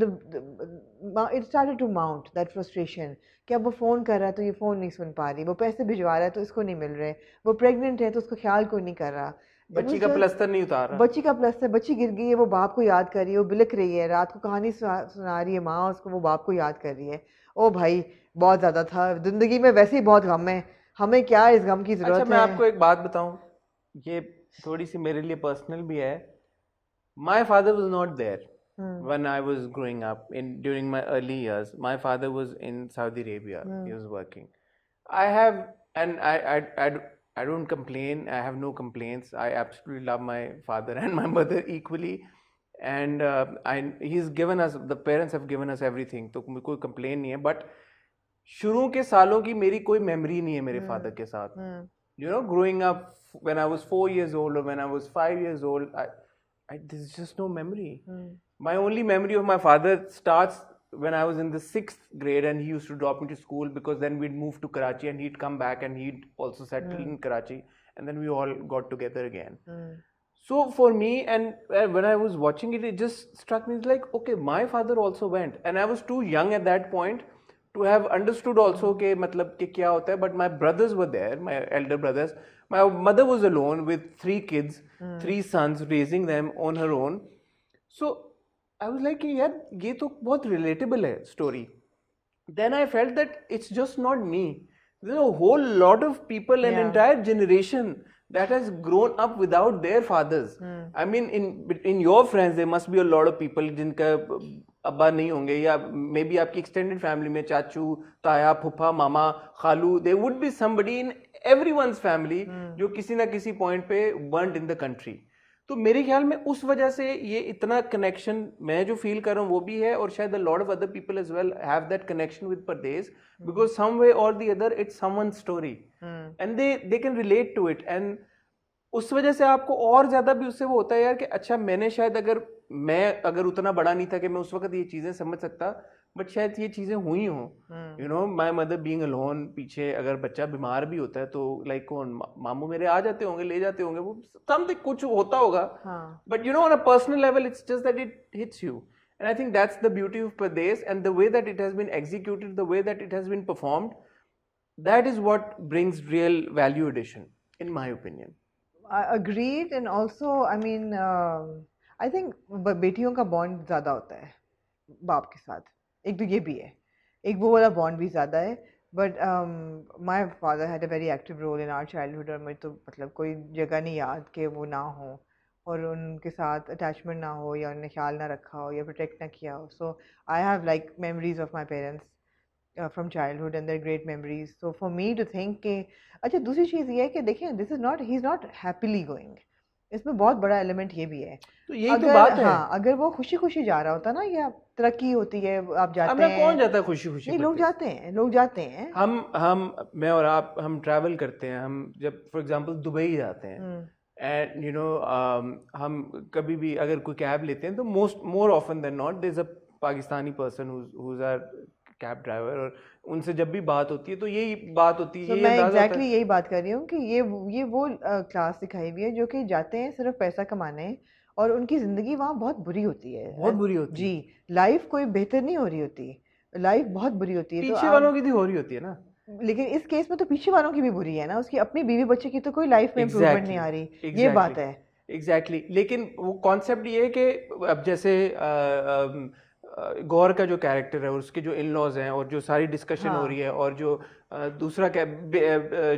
B: it started to mount that frustration कि अब वो फ़ोन कर रहा है तो ये फ़ोन नहीं सुन पा रही, वो पैसे भिजवा रहा है तो इसको नहीं मिल रहे, वो प्रेग्नेंट है तो उसको ख्याल कोई नहीं कर रहा,
A: बच्ची का प्लस्तर नहीं उतार रहा,
B: बच्ची का प्लस्तर, बच्ची गिर गई है वो बाप को याद कर रही है, वो बिलक रही है, रात को कहानी सुना रही है माँ उसको, वो बाप को याद कर रही है। ओ भाई बहुत ज़्यादा था, ज़िंदगी में वैसे ही बहुत गम है, हमें क्या इस गम की ज़रूरत है।
A: अच्छा मैं आपको एक बात बताऊं, ये थोड़ी सी मेरे लिए पर्सनल भी है, my father was not there when I was growing up, during my early years my father was in Saudi Arabia, he was working. I have, and I don't complain, I have no complaints, I absolutely love my father and my mother equally, and he's given us, the parents have given us everything, तो कोई complain नहीं है, but शुरू के सालों की मेरी कोई मेमोरी नहीं है मेरे फादर के साथ, you know, growing up when I was 4 years old or when I was 5 years old, there's just no memory. My only memory of my father starts when I was in the 6th grade and he used to drop me to school, because then we'd move to Karachi and he'd come back and he'd also settle in Karachi, and then we all got together again. So for me, and when I was watching it, it just struck me, it's like, okay, my father also went, and I was too young at that point to have understood also कि मतलब कि क्या होता है, but my brothers were there, my elder brothers. My mother was alone with 3 kids, 3 sons, raising them on her own. So I was like यार ये तो बहुत relatable है story. Then I felt that it's just not me. There's a whole lot of people, an entire generation that has grown up without their fathers. I mean, in your friends there must be a lot of people जिनका अब्बा नहीं होंगे, या may be आपकी extended family में चाचू, ताया, फूफा, मामा, खालू, there would be somebody in everyone's family जो किसी ना किसी पॉइंट पे weren't in the country. तो मेरे ख्याल में उस वजह से ये इतना कनेक्शन मैं जो फील कर रहा हूँ वो भी है, और शायद a lot of other people as well have that connection with Pradesh, because some way or the other it's someone's story and they can relate to it, and उस वजह से आपको और ज्यादा भी उससे वो होता है यार कि अच्छा मैंने शायद अगर उतना बड़ा नहीं था कि मैं उस वक्त ये चीजें समझ सकता, बट शायद ये चीजें हुई हों, you know, my mother being alone, पीछे अगर बच्चा बीमार भी होता है तो लाइक कौन, मामू मेरे आ जाते होंगे, ले जाते होंगे, वो समथिंग कुछ होता होगा, but you know on a personal level it's just that it hits you, and I think that's the beauty of Pardes, and the way that it has been executed, the way that it has been performed, that is what brings real value addition in my opinion.
B: Agreed, and also I mean I think बेटियों का bond ज़्यादा होता है बाप के साथ, एक तो ये भी है, एक वो वाला बॉन्ड भी ज़्यादा है, but my father had a very active role in our childhood, और मुझे तो मतलब कोई जगह नहीं याद कि वो ना हो और उनके साथ अटैचमेंट ना हो या उन्हें ख्याल ना रखा हो या प्रोटेक्ट ना किया हो. So I have like memories of my parents from childhood and their great memories. So for me to think कि अच्छा दूसरी चीज़ ये है कि देखें this is not, he's not happily going, इसमें बहुत बड़ा एलिमेंट ये भी है.
A: तो यही तो बात है.
B: हाँ, अगर वो खुशी खुशी जा रहा होता ना, या तरक्की होती है, आप जाते हैं,
A: कौन जाता है खुशी खुशी?
B: नहीं, लोग जाते हैं.
A: हम मैं और आप हम ट्रैवल करते हैं, हम जब फॉर एग्जांपल दुबई जाते हैं, एंड यू नो हम कभी भी अगर कोई कैब लेते हैं तो more often than not there is a Pakistani person who's our cab driver, और उनसे जब भी बात होती है तो यही बात होती है,
B: तो
A: यही
B: मैं
A: अंदाजा होता है।
B: एग्जैक्टली यही बात कर रही हूँ कि ये वो क्लास दिखाई हुई है जो कि जाते हैं सिर्फ पैसा कमाने, और उनकी ज़िंदगी वहाँ बहुत बुरी होती है।
A: बहुत बुरी होती है।
B: जी, लाइफ कोई बेहतर नहीं हो रही होती, लाइफ बहुत बुरी होती है। तो
A: पीछे
B: आप,
A: वालों की भी हो रही होती है ना।
B: लेकिन इस केस में तो पीछे वालों की भी बुरी है ना, उसकी अपनी बीवी बच्चे की तो कोई लाइफ में इम्प्रूवमेंट नहीं आ रही, ये बात है।
A: एग्जैक्टली। लेकिन वो कॉन्सेप्ट ये है कि अब जैसे गौर का जो कैरेक्टर है और उसके जो इन लॉज हैं और जो सारी डिस्कशन हो
B: हाँ।
A: रही है, और जो दूसरा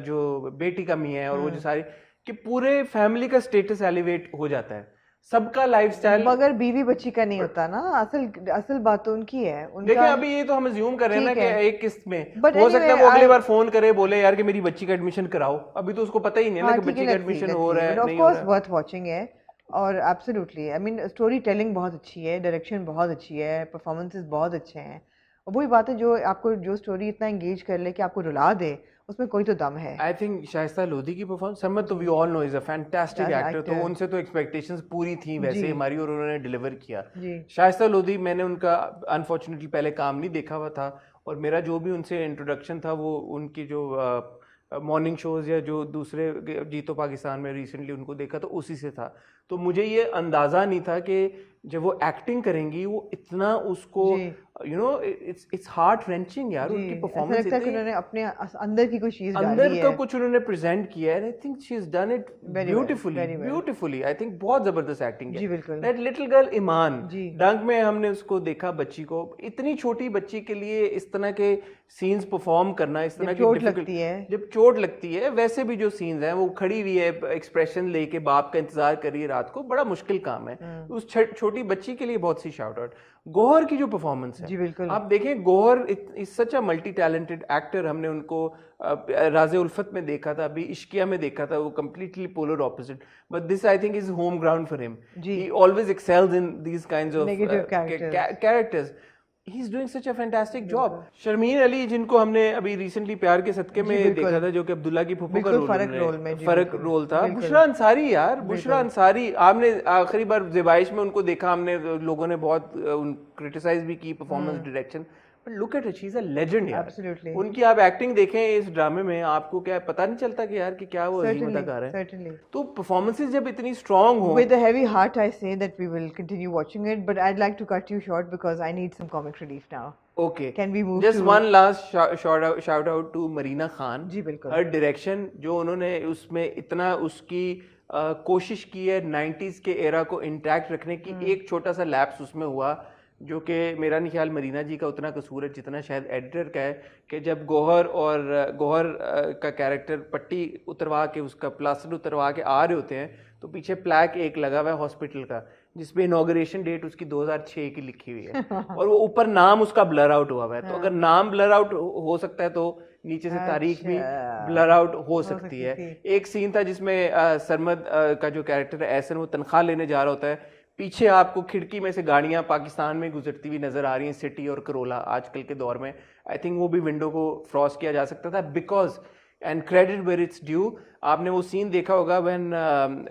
A: जो बेटी का मियाँ है, और वो जो सारी कि पूरे फैमिली का स्टेटस एलिवेट हो जाता है, सबका लाइफस्टाइल।
B: मगर बीवी बच्ची का नहीं होता ना, असल असल बात तो उनकी है,
A: देखें
B: उनका।
A: अभी ये तो हम अज्यूम कर रहे हैं ना
B: ठीक
A: कि
B: है।
A: एक किस्त में
B: But
A: हो सकता है
B: anyway,
A: वो अगली
B: I-
A: बार फोन करे, बोले यार कि मेरी बच्ची का एडमिशन कराओ, अभी तो उसको पता ही नहीं है ना
B: हाँ
A: कि
B: ठीक है,
A: बच्ची का
B: let's see,
A: एडमिशन
B: let's
A: हो
B: see.
A: रहा है
B: But of
A: नहीं हो
B: course
A: रहा है।
B: worth watching है, और absolutely I mean story telling बहुत अच्छी है, डायरेक्शन बहुत अच्छी है, परफॉर्मेंसेस बहुत अच्छे हैं, और वही बात है जो आपको जो स्टोरी इतना एंगेज कर ले कि आपको रुला दे, उसमें कोई तो दम है।
A: आई थिंक शाइस्ता लोधी की परफॉर्मेंस, समझ तो we all know is a fantastic
B: That's
A: actor, तो
B: actor.
A: उनसे तो एक्सपेक्टेशंस पूरी थी वैसे
B: जी।
A: हमारी, और उन्होंने डिलीवर किया।
B: जी
A: शाइस्ता लोधी, मैंने उनका अनफॉर्चुनेटली पहले काम नहीं देखा हुआ था, और मेरा जो भी उनसे इंट्रोडक्शन था वो उनकी जो मॉर्निंग शोज या जो दूसरे जीतो पाकिस्तान में रिसेंटली उनको देखा तो उसी से था। तो मुझे ये अंदाज़ा नहीं था कि जब वो एक्टिंग करेंगी वो इतना उसको
B: जी
A: you know it's heart wrenching यार,
B: जी,
A: उनकी
B: ऐसा
A: परफॉर्मेंस
B: लगता है कि
A: इतनी
B: उन्होंने अपने अंदर की कोई चीज
A: अंदर
B: डाली
A: का
B: है।
A: कुछ उन्होंने प्रेजेंट किया है। I think she is done it
B: Very well,
A: beautifully,
B: very well.
A: Beautifully. I think बहुत जबरदस्त एक्टिंग
B: जी
A: है।
B: बिल्कुल।
A: दैट लिटिल गर्ल ईमान,
B: जी
A: डंक में हमने उसको देखा, बच्ची को, इतनी छोटी बच्ची के लिए इस तरह के सीन्स परफॉर्म करना, इस तरह
B: जब
A: की
B: चोट
A: difficult-
B: लगती है।
A: जब चोट लगती है, वैसे भी जो सीन्स हैं वो खड़ी हुई है एक्सप्रेशन लेके, बाप का इंतजार कर रही है रात को, बड़ा मुश्किल काम है। उस छोटी बच्ची के लिए बहुत सी शाउट आउट। गौहर की जो परफॉर्मेंस है,
B: जी बिल्कुल।
A: आप देखें Gauhar is such a multi talented actor. हमने उनको राज़े उल्फत में देखा था, अभी इश्किया में देखा था, वो completely polar opposite, but this I think is home ground for him.
B: जी।
A: He always excels in these kinds of
B: Negative characters.
A: Characters. He is doing such a fantastic job. Sharmeen Ali, जिनको हमने अभी रिसेंटली प्यार के सदके में
B: बिल्कुल।
A: देखा था, जो कि अब्दुल्ला की फुफू का
B: बिल्कुल
A: रोल,
B: फर्क
A: उन्होंने-
B: रोल में, जी,
A: फर्क
B: बिल्कुल।
A: रोल था।
B: बिल्कुल।
A: बुशरा अंसारी यार, बुशरा अंसारी, आपने आखिरी बार ज़ेबाइश में उनको देखा, हमने लोगों ने बहुत क्रिटिसाइज भी की performance, direction, but look at it, she is a legend यार।
B: Absolutely.
A: उनकी आप एक्टिंग देखें इस ड्रामे में, आपको क्या पता नहीं चलता कि यार कि क्या वो अजीम
B: Certainly,
A: अदाकार है।
B: certainly.
A: तो परफॉर्मेंसेस जब इतनी स्ट्रांग हो,
B: With a heavy heart, I say that we will continue watching it, but I'd like to cut you short because I need some comic relief now.
A: Okay,
B: Can we move
A: just
B: to-
A: one last shout out to Marina Khan.
B: जी बिल्कुल।
A: हर direction जो उन्होंने उसमें इतना उसकी कोशिश की है 90s के एरा को इंटैक्ट रखने की, एक छोटा सा लैप्स उसमें हुआ जो कि मेरा नहीं ख्याल मरीना जी का उतना कसूर है जितना शायद एडिटर का है, कि जब गौहर का कैरेक्टर पट्टी उतरवा के, उसका प्लास्टर उतरवा के आ रहे होते हैं, तो पीछे प्लैक एक लगा हुआ है हॉस्पिटल का, जिसमें इनॉग्रेशन डेट उसकी 2006 की लिखी हुई है और वो ऊपर नाम उसका ब्लर आउट हुआ हुआ है। तो अगर नाम ब्लर आउट हो सकता है तो नीचे से तारीख भी ब्लर आउट हो सकती है। एक सीन था जिसमें सरमद का जो कैरेक्टर है एहसन, वो तनख्वाह लेने जा रहा होता है, पीछे आपको खिड़की में से गाड़ियां पाकिस्तान में गुजरती हुई नजर आ रही हैं, सिटी और करोला आजकल के दौर में। आई थिंक वो भी विंडो को क्रॉस किया जा सकता था, because and credit where it's due. आपने वो सीन देखा होगा when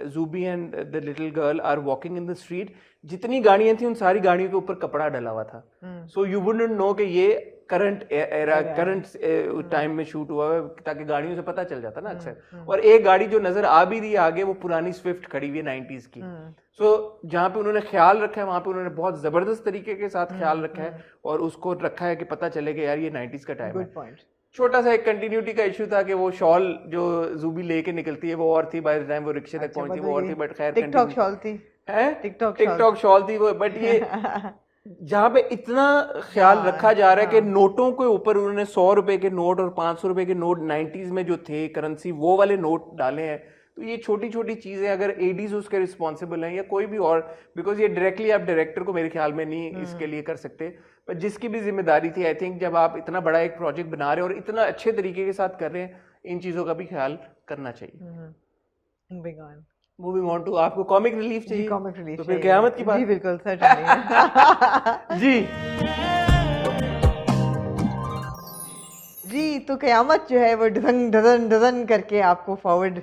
A: Jubi and the little girl are walking in the street, जितनी गाड़ियां थी उन सारी गाड़ियों के ऊपर कपड़ा डला हुआ था। सो यू वुडंट नो कि ये करंट टाइम में शूट हुआ है, ताकि गाड़ियों से पता चल जाता ना अक्सर। और एक गाड़ी जो नजर आ भी रही है आगे, वो पुरानी स्विफ्ट खड़ी हुई है 90s की। सो जहाँ पे उन्होंने ख्याल रखा है, वहां पे उन्होंने बहुत जबरदस्त तरीके के साथ ख्याल रखा है और उसको रखा है कि पता चले कि यार ये 90s का टाइम है।
B: Good point.
A: छोटा सा एक कंटिन्यूटी का इशू था कि वो शॉल जो जूबी लेके निकलती है वो और थी, बाय द टाइम वो रिक्शे तक पहुंची वो और थी, बट खैर
B: टिकटॉक शॉल थी,
A: टिकटॉक शॉल थी वो। बट ये जहाँ पे इतना ख्याल रखा जा रहा है कि नोटों के ऊपर उन्होंने 100 रुपए के नोट और 500 रुपए के नोट 90s में जो थे करेंसी, वो वाले नोट डाले हैं। तो ये छोटी छोटी चीजें, अगर एडीज उसके रिस्पॉन्सिबल हैं या कोई भी और, बिकॉज ये डायरेक्टली आप डायरेक्टर को मेरे ख्याल में नहीं इसके लिए कर सकते, पर जिसकी भी जिम्मेदारी थी, आई थिंक जब आप इतना बड़ा एक प्रोजेक्ट बना रहे हैं और इतना अच्छे तरीके के साथ कर रहे हैं, इन चीजों का भी ख्याल करना चाहिए। मूविंग ऑन टू, आपको कॉमिक रिलीफ चाहिए?
B: कॉमिक रिलीफ
A: तो फिर क़यामत की बात।
B: जी बिल्कुल, सर्टेनली।
A: जी
B: जी, तो क़यामत जो है वो डजन डजन डजन करके आपको फॉरवर्ड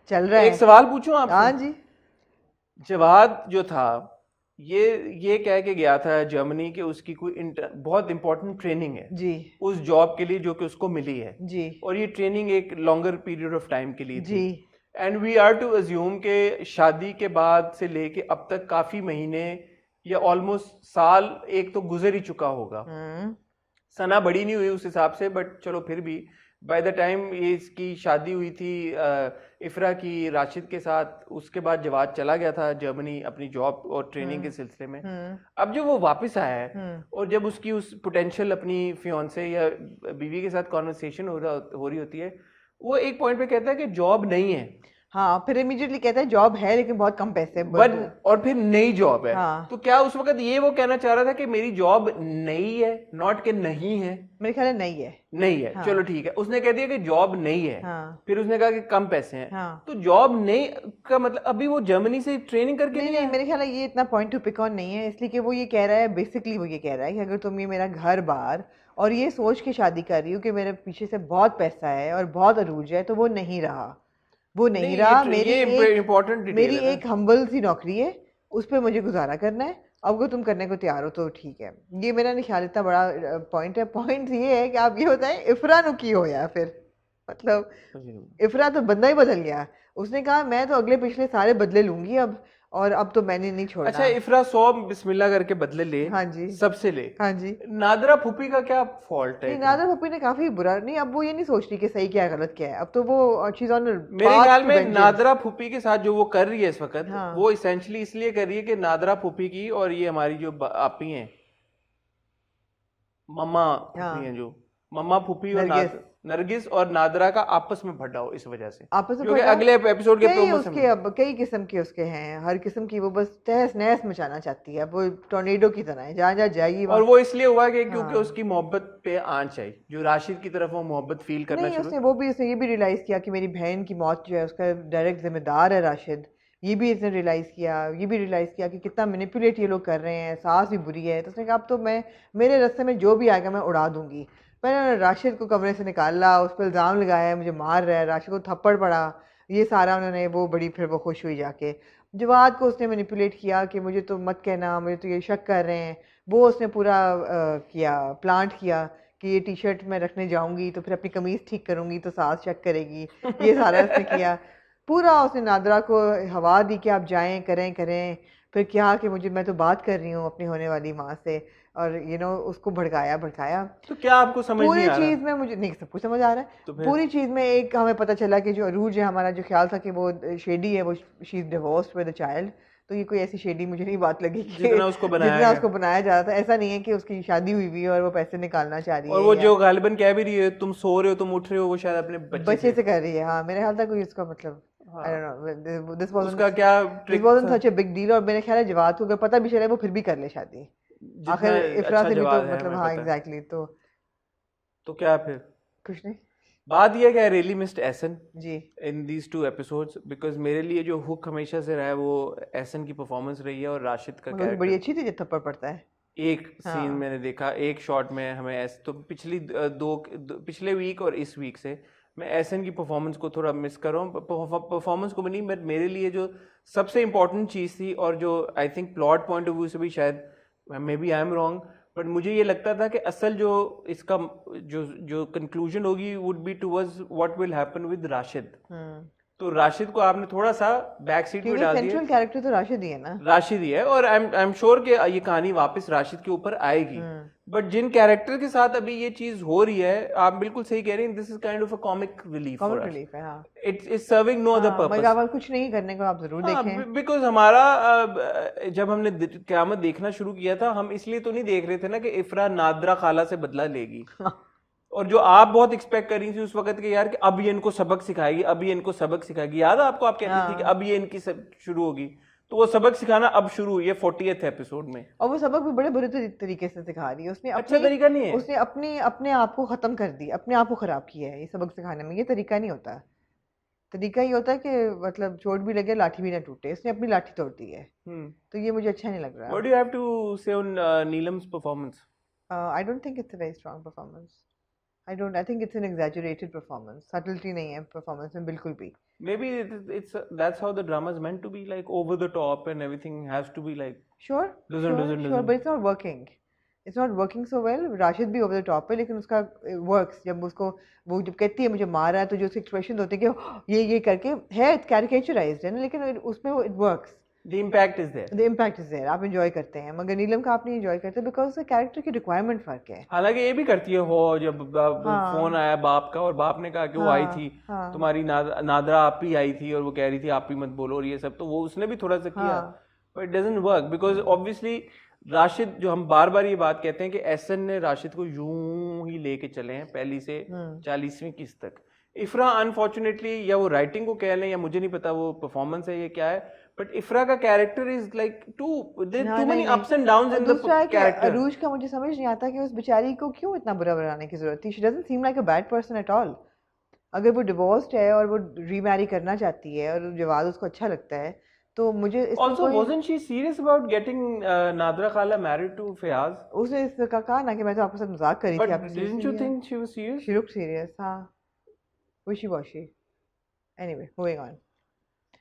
B: चल रहा है।
A: एक सवाल पूछूं आपसे?
B: हाँ जी।
A: जवाद जो था ये कह के गया था जर्मनी कि उसकी कोई बहुत इंपॉर्टेंट ट्रेनिंग है
B: जी
A: उस जॉब के लिए जो कि उसको मिली है
B: जी
A: और ये ट्रेनिंग एक लॉन्गर पीरियड ऑफ टाइम के लिए थी
B: जी
A: and we are to assume के शादी के बाद से लेके अब तक काफी महीने या ऑलमोस्ट साल एक तो गुजर ही चुका होगा। सना बड़ी नहीं हुई उस हिसाब से बट चलो फिर भी बाय द टाइम ये इसकी शादी हुई थी इफ्रा की राशिद के साथ, उसके बाद जवाद चला गया था जर्मनी अपनी जॉब और ट्रेनिंग के सिलसिले में। अब जब वो वापस आया है और जब उसकी उस पोटेंशियल अपनी फियांसे या बीवी के साथ कॉन्वर्सेशन हो रही होती है, वो एक पॉइंट पे कहता है कि जॉब नहीं है।
B: हाँ, फिर इमीडिएटली कहता है जॉब है लेकिन बहुत कम पैसे
A: बट और फिर नई जॉब है।
B: हाँ।
A: तो क्या उस वक्त ये वो कहना चाह रहा था कि मेरी जॉब नई है, नॉट के नहीं है?
B: मेरे ख्याल है नहीं है।
A: नहीं है। हाँ। चलो ठीक है, उसने कह दिया कि जॉब नहीं है।
B: हाँ।
A: फिर उसने कहा कि कम पैसे हैं।
B: हाँ।
A: तो जॉब नहीं का मतलब अभी वो जर्मनी से ट्रेनिंग करके
B: नहीं, मेरे ख्याल है ये इतना पॉइंट टू पिक ऑन नहीं है, इसलिए कि वो ये कह रहा है, बेसिकली वो ये कह रहा है कि अगर तुम ये मेरा घर बार और ये सोच के शादी कर रही हो कि मेरे पीछे से बहुत पैसा है और बहुत अरूज है, तो वो नहीं रहा, वो नहीं रहा। मेरी एक हम्बल सी नौकरी है, उस पर मुझे गुजारा करना है, अब अगर तुम करने को तैयार हो तो ठीक है। ये मेरा नहीं ख्याल इतना बड़ा पॉइंट है। पॉइंट ये है कि आप ये बताएं इफ्रा नु की होया फिर, मतलब इफ्रा तो बंदा ही बदल गया। उसने कहा मैं तो अगले पिछले सारे बदले लूंगी अब, और अब तो मैंने नहीं छोड़ना।
A: अच्छा, इफ्रा 100 बिस्मिल्लाह करके बदले ले।
B: हाँ जी,
A: सबसे ले।
B: हाँ जी।
A: नादरा फूफी का क्या फॉल्ट है?
B: नादरा फूफी ने काफी बुरा नहीं, अब वो ये नहीं सोच रही कि सही क्या गलत क्या है, अब तो वो चीज ऑन
A: मेरे ख्याल में नादरा फूफी के साथ जो वो कर रही है इस वक्त,
B: हाँ।
A: वो इसेंशली इसलिए कर रही है कि नादरा फूफी की और ये हमारी जो आपी हैं मम्मा फूफी हैं, जो मम्मा फूफी और नरगिस और नादरा का आपस में भड्डा हो, इस वजह से
B: आपस में
A: अगले एपिसोड के प्रोमो
B: उसके अब कई किस्म के उसके हैं, हर किस्म की वो बस तहस नहस मचाना चाहती है, वो टॉर्नेडो की तरह है, जहाँ जहाँ जाएगी।
A: और वो इसलिए हुआ कि क्योंकि उसकी मोहब्बत पे आंच आई, जो राशिद की तरफ वो मोहब्बत फील करना शुरू।
B: उसने ये भी रियलाइज किया कि मेरी बहन की मौत जो है उसका डायरेक्ट जिम्मेदार है राशिद। ये भी इसने रियलाइज़ किया, ये भी रियलाइज़ किया कि कितना मैनिपुलेट ये लोग कर रहे हैं, सास भी बुरी है। तो उसने कहा अब तो मैं, मेरे रास्ते में जो भी आएगा मैं उड़ा दूंगी। मैंने राशिद को कमरे से निकाला, उस पर इल्ज़ाम लगाया मुझे मार रहा है, राशिद को थप्पड़ पड़ा, ये सारा उन्होंने, वो बड़ी फिर वो खुश हुई जाके। जवाद को उसने मैनिपुलेट किया कि मुझे तो मत कहना, मुझे तो ये शक कर रहे हैं। वो उसने पूरा किया, प्लांट किया कि ये टी शर्ट मैं रखने जाऊंगी तो फिर अपनी कमीज़ ठीक करूंगी तो सास शक करेगी, ये सारा उसने किया। पूरा उसने नादरा को हवा दी कि आप जाएं, करें। फिर क्या कि मुझे, मैं तो बात कर रही हूँ अपनी होने वाली माँ से, और उसको भड़काया।
A: तो क्या आपको समझ नहीं आ रहा?
B: पूरी चीज में मुझे नहीं सब कुछ समझ आ रहा है। तो पूरी चीज में एक हमें पता चला कि जो अरूज है हमारा, जो ख्याल था कि वो शेडी है, वो she is divorced with a child. तो ये कोई ऐसी शेडी मुझे नहीं बात लगी कि जितना उसको बनाया जा रहा था। ऐसा नहीं है कि उसकी शादी हुई हुई है और वो पैसे निकालना चाह रही है,
A: और वो जो गालिबन कह भी रही है तुम सो रहे हो, तुम उठ रहे हो, वो शायद अपने
B: बच्चे से कर रही है। हाँ, मेरे ख्याल था कोई उसका मतलब I don't know. This wasn't,
A: उसका क्या
B: this wasn't such a big deal। और मेरे ख्याल है जवाद को अगर पता भी चले वो फिर भी कर ले शादी, आखिर इफ्रा से भी तो मतलब। हाँ एग्जैक्टली। तो
A: क्या फिर
B: कुछ नहीं।
A: बात यह कि I really missed Ehsan
B: ji
A: in these 2 episodes, because मेरे लिए जो हुक हमेशा से रहा है वो एहसन की परफॉर्मेंस रही है और राशिद का कैरेक्टर
B: बड़ी अच्छी थी जब थप्पड़ पड़ता है।
A: एक सीन मैंने देखा, एक शॉट में हमें तो पिछले वीक और इस वीक से मैं एहसन की परफॉर्मेंस को थोड़ा मिस कर रहा हूँ। परफॉर्मेंस को भी नहीं, बट मेरे लिए जो सबसे इम्पोर्टेंट चीज़ थी और जो I think plot point of view से भी शायद maybe I am wrong, but मुझे ये लगता था कि असल जो इसका जो कंक्लूजन होगी would be towards what will happen with Rashid. तो राशिद को आपने थोड़ा सा बैक सीट पे डाल दिया।
B: सेंट्रल कैरेक्टर तो राशिद ही है ना,
A: राशिद ही है, और आई एम श्योर कि ये कहानी वापस राशिद के ऊपर आएगी। बट जिन कैरेक्टर के साथ अभी ये चीज हो रही है, आप बिल्कुल सही कह रहे हैं, this is kind of a comic relief
B: है। हाँ,
A: it's is serving no other purpose.
B: कुछ नहीं करने को आप जरूर देखें।
A: बिकॉज हमारा जब हमने क़यामत देखना शुरू किया था, हम इसलिए तो नहीं देख रहे थे ना कि इफ्रा नादरा खाला से बदला लेगी। और जो आप बहुत एक्सपेक्ट कर रही थी उस वक्त के यार कि अब ये इनको सबक सिखाएगी, अब ये इनको सबक सिखाएगी। याद है आपको, आप कहती थी कि अब ये इनकी शुरू होगी, तो वो सबक सिखाना अब शुरू हुई है 40th एपिसोड में।
B: और वो सबक भी बड़े बुरे तरीके से सिखा रही है। उसने
A: अच्छा तरीका नहीं है,
B: उसने अपने आप को खत्म कर दी, अपने आप को खराब किया है। ये सबक सिखाने में ये तरीका नहीं होता। तरीका ये होता है कि मतलब चोट भी लगे लाठी भी ना टूटे। इसने अपनी लाठी तोड़ दी है। तो ये मुझे अच्छा नहीं लग रहा।
A: What do you have to say on Neelam's performance?
B: I don't think it's a very strong performance. I think it's an exaggerated performance. Subtlety नहीं है performance में बिल्कुल भी.
A: Maybe it's that's how the drama is meant to be, like over the top and everything has to be like
B: Sure,
A: doesn't.
B: but it's not working. It's not working so well. Rashid भी over the top है, लेकिन उसका works. जब उसको वो जब कहती है मुझे मारा है, तो जो उसके expression होते हैं कि ये करके है caricaturized है ना, लेकिन उसमें वो it works.
A: The impact is there.
B: The impact is there. आप enjoy करते हैं, मगर नीलम का आप नहीं enjoy करते because उसका character की requirement फर्क है.
A: हालांकि ये भी करती है हो, जब फोन आया बाप का और बाप ने कहा कि वो आई थी, तुम्हारी नादरा आप ही आई थी और वो कह रही थी आप ही मत बोलो और ये सब, तो वो उसने भी थोड़ा सा किया, but it doesn't work because obviously Rashid, जो हम बार बार ये बात कहते हैं कि एहसन ने राशिद को यूं ही लेके चले हैं पहली से 40वीं किस्त तक. इफ्रा अनफॉर्चुनेटली, या वो राइटिंग को कह लें या मुझे नहीं पता वो परफॉर्मेंस है ये क्या है, बट इफ्रा का character is like too many ups and downs in the character.
B: Arooj का मुझे समझ नहीं आता कि उस बेचारी को क्यों इतना बुरा बनाने की जरूरत थी. She doesn't seem like a bad person at all. अगर वो डिवोर्स्ड है और वो रीमैरी करना चाहती है और जवाब उसको अच्छा लगता है, तो मुझे
A: also wasn't she serious about getting Nadra Khala married to Fayaz?
B: उसने इसका कहा ना कि मैं तो आपके साथ मजाक कर रही थी.
A: But didn't you think she was serious?
B: She looked serious. हाँ, wishy-washy. Anyway, moving on.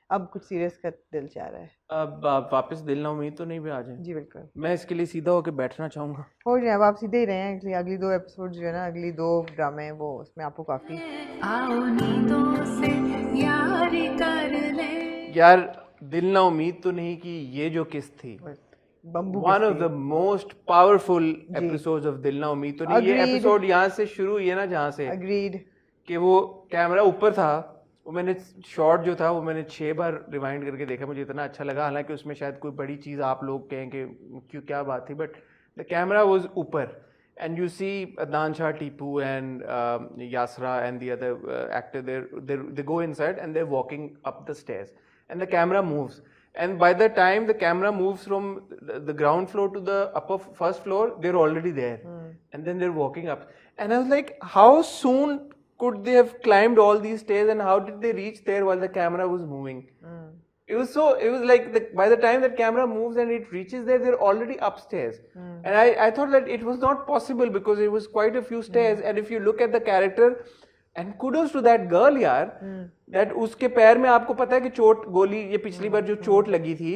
B: अब कुछ सीरियस का दिल चाह रहा है.
A: अब वापस दिल ना उम्मीद तो नहीं पे आ जाए.
B: जी बिल्कुल.
A: मैं इसके लिए सीधा होकर बैठना चाहूंगा.
B: हो जाए, अब आप सीधे ही रहे हैं. इसलिए अगली 2 एपिसोड जो है ना, अगली 2 ड्रामे हैं, वो उसमें आपको काफी
A: यार दिल ना उम्मीद तो नहीं कि ये जो किस्त थी, one of the most powerful episodes of दिल ना उम्मीद तो नहीं. ये एपिसोड यहाँ से शुरू हुई है ना, जहाँ से
B: अग्रीड
A: कि वो कैमरा ऊपर था, वो मैंने शॉट जो था वो मैंने 6 बार रिवाइंड करके देखा, मुझे इतना अच्छा लगा. हालांकि उसमें शायद कोई बड़ी चीज़ आप लोग कहें कि क्यों क्या बात थी, बट द कैमरा वाज ऊपर and you see Adnan Shah, Tipu and Yasra and the other actor they go inside and they're walking up the stairs and the camera moves, and by the time the camera moves from the ground floor to the upper first floor, they're already there. And then they're walking up, and I was like, how soon could they have climbed all these stairs and how did they reach there while the camera was moving? It was like by the time that camera moves and it reaches there, they're already upstairs. And I thought that it was not possible because it was quite a few stairs. And if you look at the character, and kudos to that girl यार, that उसके पैर में आपको पता है कि चोट, गोली, ये पिछली बार जो चोट लगी थी,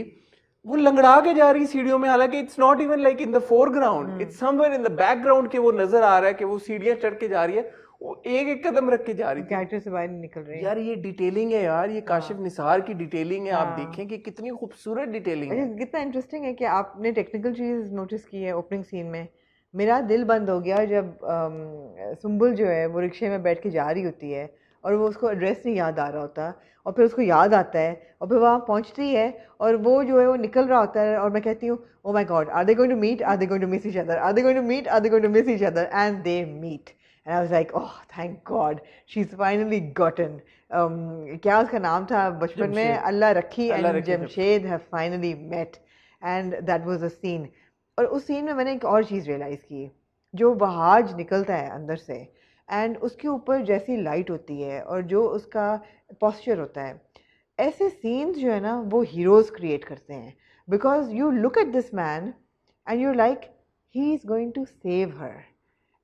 A: वो लंगड़ा के जा रही सीढ़ियों में. हालांकि it's not even like in the foreground, it's somewhere in the background के वो नजर आ रहा है कि वो सीढ़ियां चढ़ के जा रही है, वो एक कदम रख के जा रही है,
B: कैरेक्टर से बाहर निकल रही है.
A: यार ये डिटेलिंग है यार, ये काशिफ निसार की डिटेलिंग है. आप देखें कि कितनी खूबसूरत डिटेलिंग है.
B: कितना इंटरेस्टिंग है कि आपने टेक्निकल चीज नोटिस की है. ओपनिंग सीन में मेरा दिल बंद हो गया जब सुंबुल जो है वो रिक्शे में बैठ के जा रही होती है और वो उसको एड्रेस नहीं याद आ रहा होता, और फिर उसको याद आता है और फिर वहाँ पहुँचती है और वो जो है वो निकल रहा होता है, और मैं कहती हूँ oh my God, are they going to meet, are they going to miss each other, are they going to meet, are they going to miss each other, and they meet. And I was like, oh, thank God, she's finally gotten. क्या उसका नाम था बचपन में? अल्लाह रखी and Jamshed have finally met, and that was a scene. और उस scene में मैंने एक और चीज़ रियलाइज़ की, जो वहाज निकलता है अंदर से एंड उसके ऊपर जैसी लाइट होती है और जो उसका पोस्चर होता है, ऐसे सीन्स जो है ना वो हीरोज़ क्रिएट करते हैं. Because you look at this man and you like he is going to save her,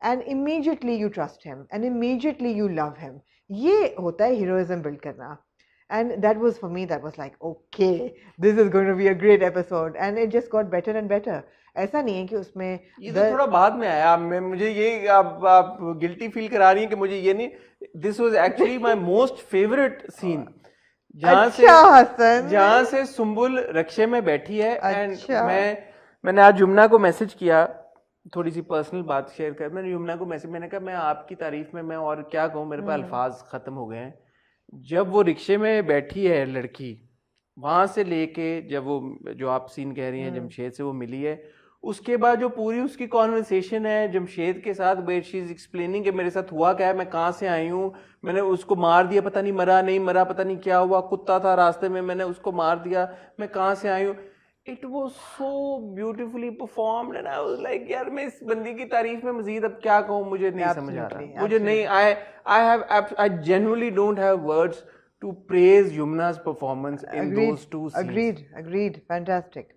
B: and immediately you trust him and immediately you love him. ये होता है heroism build करना. And that was for me, that was like, okay, this is going to be a great episode, and it just got better and better. ऐसा नहीं है कि उसमें
A: ये तो थोड़ा बाद में आया. मुझे ये आप गिल्टी फील करा रही हैं कि मुझे ये नहीं. This was actually my most favorite scene. जहाँ से सुंबुल रक्षे में बैठी है and मैंने आज जुमना को मैसेज किया, थोड़ी सी पर्सनल बात शेयर कर. मैंने युमना को मैसेज, मैंने कहा मैं आपकी तारीफ में मैं और क्या कहूँ, मेरे पास अल्फाज ख़त्म हो गए हैं. जब वो रिक्शे में बैठी है लड़की, वहाँ से लेके जब वो जो आप सीन कह रही हैं जमशेद से वो मिली है, उसके बाद जो पूरी उसकी कॉन्वर्सेशन है जमशेद के साथ, वेयर शी इज एक्सप्लेनिंग कि मेरे साथ हुआ क्या है, मैं कहाँ से आई हूँ, मैंने उसको मार दिया, पता नहीं मरा नहीं मरा, पता नहीं क्या हुआ, कुत्ता था रास्ते में, मैंने उसको मार दिया, मैं कहाँ से आई हूँ. It was so beautifully performed and I was like, यार मैं इस बंदी की तारीफ में मजीद अब क्या कहूँ, मुझे नहीं समझ आ रहा. मुझे नहीं, I genuinely don't have words to praise Yumna's performance in those two scenes.
B: Agreed. Fantastic.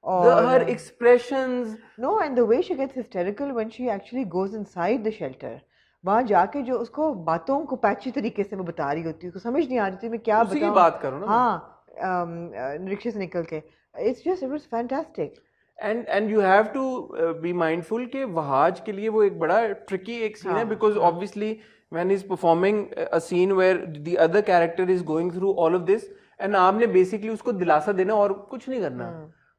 A: her expressions.
B: No, and the way she gets hysterical when she actually goes inside the shelter. वहाँ जाके जो उसको बातों को patchy तरीके से वो बता रही होती है, उसको समझ नहीं आ रही थी मैं क्या
A: उसी की
B: बताऊं.
A: बात करो ना.
B: हाँ, रिक्शे से निकल के. It was fantastic.
A: And you have to be mindful कि वहाज के लिए वो एक बड़ा tricky एक scene है, because obviously when he's performing a scene where the other character is going through all of this and आपने basically उसको दिलासा देना और कुछ नहीं करना.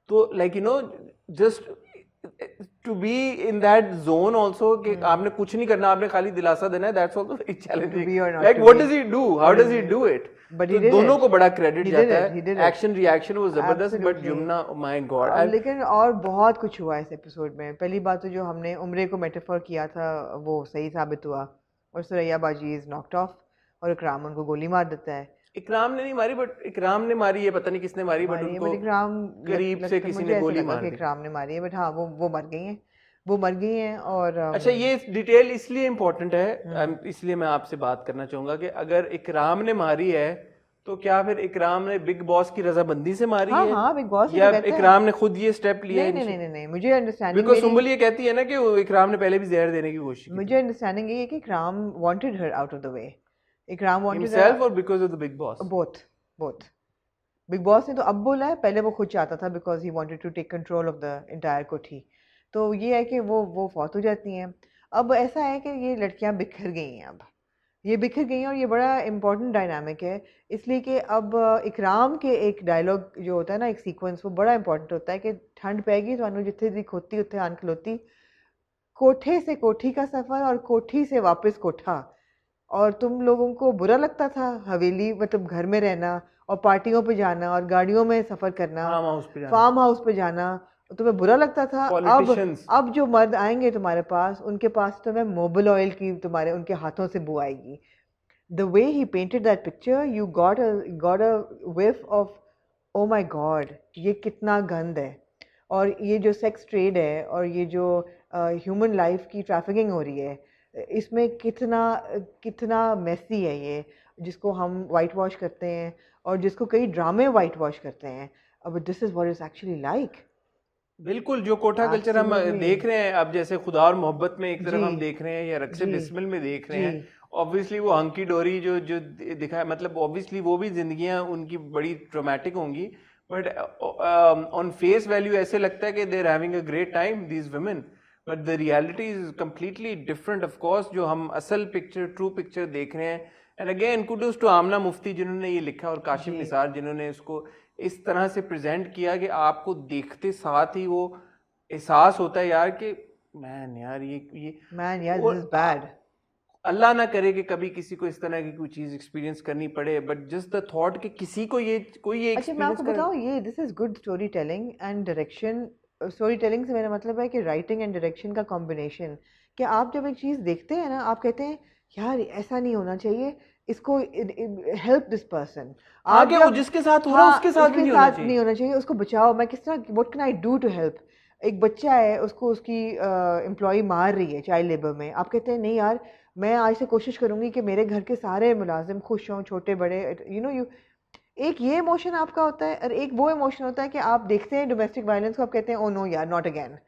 A: तो like you know just to be in that zone also कि आपने कुछ नहीं करना, आपने खाली दिलासा देना है, that's also very challenging. Like what does he do? How does he do it?
B: But
A: तो दोनों को बड़ा क्रेडिट जाता है. एक्शन रिएक्शन वो जबरदस्त, बट जुमना माय गॉड.
B: लेकिन और बहुत कुछ हुआ इस एपिसोड में. पहली बात तो जो हमने उम्रे को मेटाफोर किया था वो सही साबित हुआ, और सुरैया बाजी इज नॉक्ड ऑफ और इकराम उनको गोली मार देता है.
A: इकराम ने नहीं मारी, बट इकराम ने मारी है, पता नहीं किसने मारी, बट उनको
B: इकराम
A: करीब से किसी ने गोली मार दी.
B: इकराम ने मारी है, बट हाँ वो मर गई हैं, वो मर गई हैं. और
A: अच्छा, ये डिटेल इसलिए इम्पोर्टेंट है, इसलिए मैं आपसे बात करना चाहूंगा कि अगर इकराम ने मारी है तो क्या फिर इकराम ने बिग बॉस की रजामंदी से मारी है?
B: हाँ, बिग बॉस
A: या इकराम ने खुद ये स्टेप लिया है?
B: नहीं, मुझे अंडरस्टैंडिंग,
A: बिकॉज़ सुंबल ये कहती है ना कि इकराम ने पहले भी जहर देने की कोशिश की.
B: मुझे अंडरस्टैंडिंग ये है कि इकराम wanted her out of the way. Ikram wanted
A: himself और because of the big boss.
B: Both. Big boss ने तो अब बोला है, पहले वो खुद चाहता था because he wanted to take control of the entire kothi. तो ये है कि वो फौत हो जाती हैं. अब ऐसा है कि ये लड़कियां बिखर गई हैं, अब ये बिखर गई हैं, और ये बड़ा इंपॉर्टेंट डायनामिक है, इसलिए कि अब इकराम के एक डायलॉग जो होता है ना, एक सीक्वेंस, वो बड़ा इंपॉर्टेंट होता है कि ठंड पैगी तो जिथे दी खोती उत्थे आन खलोती, कोठे से कोठी का सफ़र और कोठी से वापस कोठा. और तुम लोगों को बुरा लगता था हवेली, मतलब घर में रहना और पार्टियों पे जाना और गाड़ियों में सफ़र करना, फार्म हाउस पे जाना, तुम्हें बुरा लगता था. अब जो मर्द आएंगे तुम्हारे पास, उनके पास तुम्हें मोबिल ऑयल की तुम्हारे उनके हाथों से बू आएगी. The way he painted that picture, you got a whiff of O my God, ये कितना गंद है. और ये जो सेक्स ट्रेड है और ये जो ह्यूमन लाइफ की ट्रैफिकिंग हो रही है, इसमें कितना मेसी है ये, जिसको हम वाइट वॉश करते हैं और जिसको कई ड्रामे वाइट वॉश करते हैं. अब this is what is actually like.
A: बिल्कुल, जो कोठा कल्चर हम देख रहे हैं अब, जैसे खुदा और मोहब्बत में एक तरफ हम देख रहे हैं, या रक्से बिस्मिल में देख रहे हैं, ऑब्वियसली वो हंकी डोरी जो दिखा, मतलब ऑब्वियसली वो भी जिंदगियां उनकी बड़ी ट्रॉमेटिक होंगी, बट ऑन फेस वैल्यू ऐसे लगता है कि they are having a great time these women, but the reality is completely different. Of course जो हम असल पिक्चर, ट्रू पिक्चर देख रहे हैं. And again kudos to Aamna Mufti जिन्होंने ये लिखा, और काशिफ निसार जिन्होंने इसको इस तरह से प्रेजेंट किया कि आपको देखते साथ ही वो एहसास होता है यार कि मैन यार ये
B: दिस इज बैड.
A: अल्लाह ना करे कि कभी किसी को इस तरह की कोई चीज एक्सपीरियंस करनी पड़े, बट जस्ट द थॉट कि किसी को ये
B: अच्छा, मैं आपको बताऊं, ये this is good story telling and direction. Story telling से मेरा मतलब है कि राइटिंग एंड डायरेक्शन का कॉम्बिनेशन, कि आप जब एक चीज़ देखते हैं ना, आप कहते हैं यार ऐसा नहीं होना चाहिए, इसको हेल्प दिस पर्सन,
A: आगे वो जिसके साथ हो रहा है उसके साथ
B: नहीं होना चाहिए, उसको बचाओ. मैं किस तरह, what can I do to help. एक बच्चा है, उसको उसकी एम्प्लॉय मार रही है चाइल्ड लेबर में, आप कहते हैं नहीं यार, मैं आज से कोशिश करूंगी कि मेरे घर के सारे मुलाजिम खुश हों, छोटे बड़े, यू एक ये इमोशन आपका होता है, और एक वो इमोशन होता है कि आप देखते हैं डोमेस्टिक वायलेंस को, आप कहते हैं ओ नो यार, नॉट अगेन.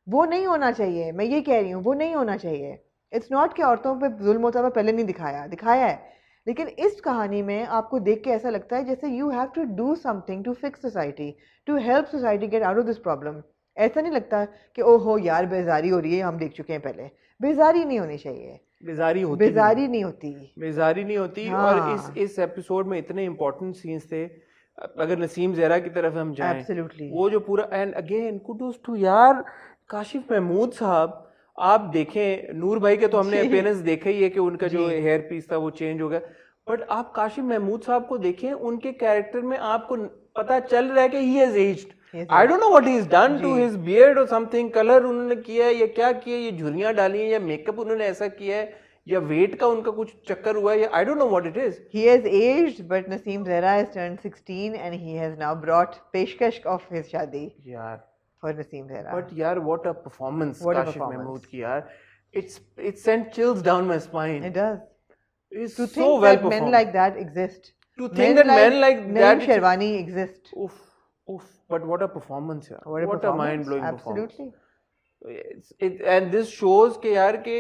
B: वो नहीं होना चाहिए, मैं ये कह रही हूँ, वो नहीं होना चाहिए. इट्स नॉट कि औरतों पे जुल्म होता है, पहले नहीं दिखाया है, लेकिन इस कहानी में आपको देख के ऐसा लगता है जैसे you have to do something to fix society, to help society get out of this problem. ऐसा नहीं लगता कि ओहो यार बेजारी हो रही है, हम देख चुके हैं पहले. बेजारी नहीं होनी चाहिए, बेजारी नहीं होती. हाँ.
A: और इस एपिसोड में इतने इंपॉर्टेंट सीन्स थे. अगर नसीम ज़हरा की तरफ हम जाएं,
B: Absolutely.
A: वो जो पूरा, एंड अगेन कुडोस टू यार काशिफ महमूद साहब. आप देखें, नूर भाई के तो हमने अपीयरेंस देखा ही है कि उनका जो हेयर पीस था वो चेंज हो गया, बट आप काशिफ महमूद साहब को देखें, उनके कैरेक्टर में आपको पता चल रहा है कि he has aged. I don't know what he's done to his beard or something, colour उन्होंने किया है या क्या किया है, ये झुर्रियां डाली हैं या मेकअप उन्होंने ऐसा किया है या वेट का उनका कुछ चक्कर हुआ है, या I don't know what it is.
B: He has aged, but Naseem Zahra has turned 16 and he has now brought पेशकश of his शादी
A: यार
B: for Naseem Zahra.
A: But यार what a performance Kashif Mahmood की यार. It sent chills down my spine.
B: It does.
A: It's
B: to
A: so
B: think
A: well
B: that
A: performed.
B: men like that exist.
A: To think that men like that
B: Sherwani exist.
A: Oof. Oof, but what a performance यार,
B: What a
A: what a
B: performance,
A: mind blowing performance.
B: absolutely.
A: And this shows कि यार कि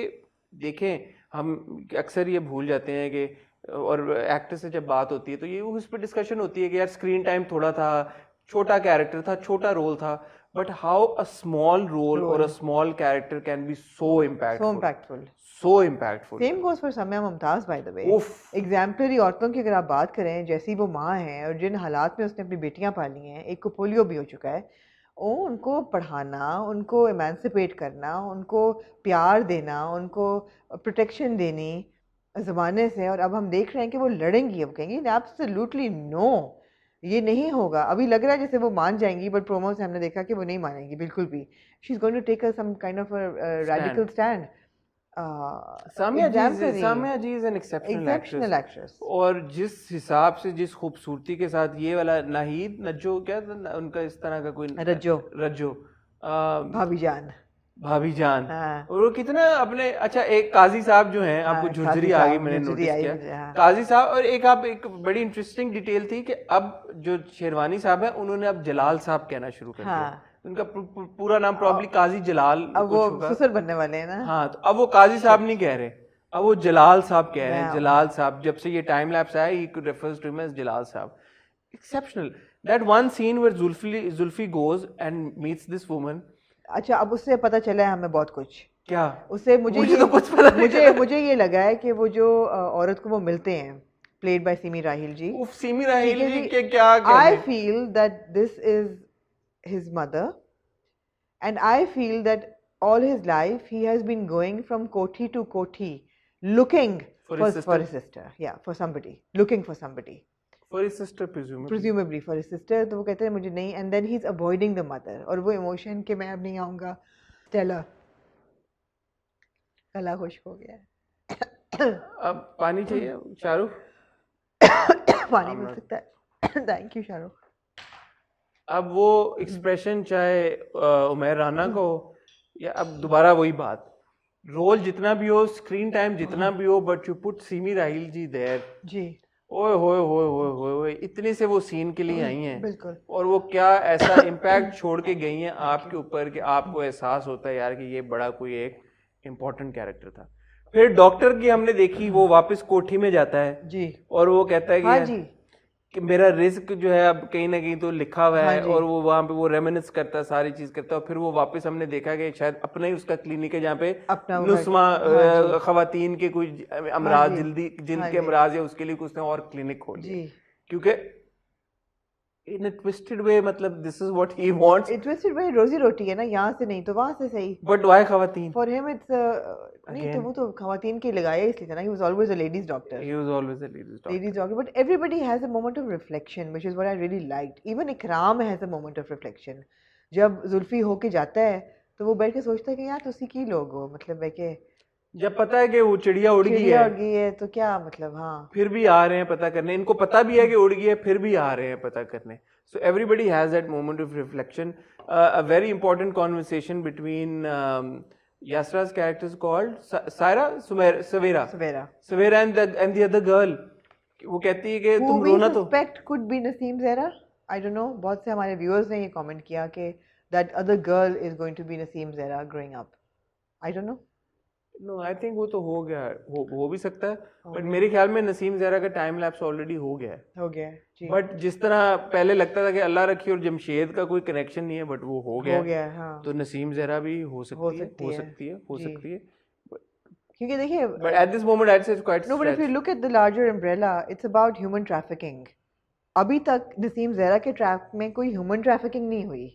A: देखें, हम अक्सर ये भूल जाते हैं कि, और एक्टर से जब बात होती है तो ये उस पर डिस्कशन होती है कि यार स्क्रीन टाइम थोड़ा था, छोटा कैरेक्टर था, छोटा रोल था, but how a small role और a small character can be so
B: So
A: impactful,
B: impactful.
A: So impactful.
B: Same goes for Samya Mumtaz, by the way.
A: उफ,
B: एग्जाम्पलरी औरतों की अगर आप बात करें, जैसी वो माँ हैं और जिन हालात में उसने अपनी बेटियां पाली हैं, एक को पोलियो भी हो चुका है, उनको पढ़ाना, उनको एमेंसिपेट करना, उनको प्यार देना, उनको प्रोटेक्शन देनी ज़माने से, और अब हम देख रहे हैं कि वो लड़ेंगी, अब कहेंगी एब्सोल्युटली नो, ये नहीं होगा. अभी लग रहा है जैसे वो मान जाएंगी, बट प्रोमो से हमने देखा कि वो नहीं मानेंगी बिल्कुल भी. She is going to take some kind of radical stand.
A: Samia ji is an exceptional actress. और जिस हिसाब से, जिस खूबसूरती के साथ ये वाला नाहीद नज्जो, क्या था उनका इस तरह का कोई, रज्जो भाभी जान,
B: हाँ.
A: और वो कितना अपने, अच्छा एक काजी साहब जो हैं, आपको झुरझुरी आ गई, मैंने नोटिस किया काजी साहब. और एक बड़ी इंटरेस्टिंग डिटेल थी कि अब जो शेरवानी साहब हैं उन्होंने अब जलाल साहब कहना शुरू कर दिया. उनका पूरा नाम प्रॉब्ली काजी जलाल
B: अब वो ससुर बनने वाले हैं ना.
A: हाँ, तो अब वो काजी साहब नहीं कह रहे, अब वो जलाल साहब कह रहे हैं. जलाल साहब, जब से ये टाइम लैप्स आया, he refers to him as Jalal Sahab. Exceptional. That one scene where Zulfi goes and meets this woman.
B: अच्छा, अब उससे पता चला है हमें बहुत कुछ.
A: क्या
B: उससे मुझे
A: तो कुछ पता नहीं.
B: मुझे ये लगा है कि वो जो औरत को वो मिलते हैं, प्लेड बाय सिमी राहिल जी.
A: सिमी राहिल जी के क्या,
B: I feel that this is his mother, and I feel that all his life he has been going from koti to koti looking for his sister. Yeah, for somebody, looking for somebody.
A: For his sister,
B: presumably for his sister. तो वो कहते हैं मुझे नहीं, and then he's avoiding the mother. और वो emotion के मैं अब नहीं आऊँगा. Stella, गला खुश्क हो गया है.
A: अब पानी चाहिए शाहरुख?
B: पानी मिल सकता है. Thank you Shahrukh.
A: अब वो एक्सप्रेशन चाहे उमैर राना को, या अब दोबारा वही बात, रोल जितना भी हो, स्क्रीन टाइम जितना भी हो, but you put Simi Raheel ji there
B: जी.
A: ओए होए होए होए होए होए, इतने से वो सीन के लिए आई हैं.
B: बिल्कुल.
A: और वो क्या ऐसा इम्पैक्ट छोड़ के गई हैं आपके ऊपर कि आपको एहसास होता है यार कि ये बड़ा कोई एक इम्पोर्टेंट कैरेक्टर था. फिर डॉक्टर की हमने देखी, वो वापस कोठी में जाता है
B: जी,
A: और वो कहता है
B: हाँ जी,
A: कि मेरा रिस्क जो है अब कहीं ना कहीं तो लिखा हुआ है. और वो वहां पे वो रेमिनिस करता है, सारी चीज करता है. और फिर वो वापस हमने देखा कि शायद अपना ही उसका क्लिनिक है जहाँ पे नुस्मा खवातीन के कोई अमराज, जल्दी जिनके अमराज है उसके लिए उसने और क्लिनिक खोल दिया. क्योंकि in a twisted way, मतलब this is what he wants.
B: A twisted way रोजी रोटी है ना, यहाँ से नहीं तो वहाँ से सही.
A: But why खवातीन?
B: For him it's नहीं तो वो तो खवातीन के लगाया इसलिए था ना. He was always a ladies doctor.
A: He was always a ladies doctor.
B: Ladies doctor, but everybody has a moment of reflection, which is what I really liked. Even Ikram has a moment of reflection. जब जुल्फी होके जाता है तो वो बैठ के सोचता है कि यार तुसी की लोग हो, मतलब है कि
A: जब पता है कि वो चिड़िया उड़ गई
B: है तो क्या मतलब, हाँ,
A: फिर भी आ रहे हैं पता करने. इनको पता भी है कि उड़ गई है, फिर भी आ रहे हैं पता करने. So everybody has that moment of reflection. A very important conversation between Yasra's character is called Savera and the other girl. वो कहती है कि तुम रोना तो.
B: Suspect could be Naseem Zahra. I don't know. बहुत से हमारे viewers ने ये comment किया कि that other girl is going to be Naseem Zahra growing up. I don't know.
A: No, I think वो तो हो गया, हो भी सकता है. बट मेरे ख्याल में नसीम ज़हरा का टाइम लैप्स ऑलरेडी हो गया है. बट जिस तरह पहले लगता था कि अल्लाह रखी और जमशेद का कोई कनेक्शन नहीं है, बट वो हो गया.
B: हाँ.
A: तो नसीम ज़हरा भी हो सकती है.
B: क्योंकि देखिए,
A: but at this moment I'd say it's quite.
B: No, but if you look at the larger umbrella, it's about human trafficking. अभी तक नसीम ज़हरा के ट्रैक में कोई ह्यूमन ट्रैफिकिंग नहीं हुई.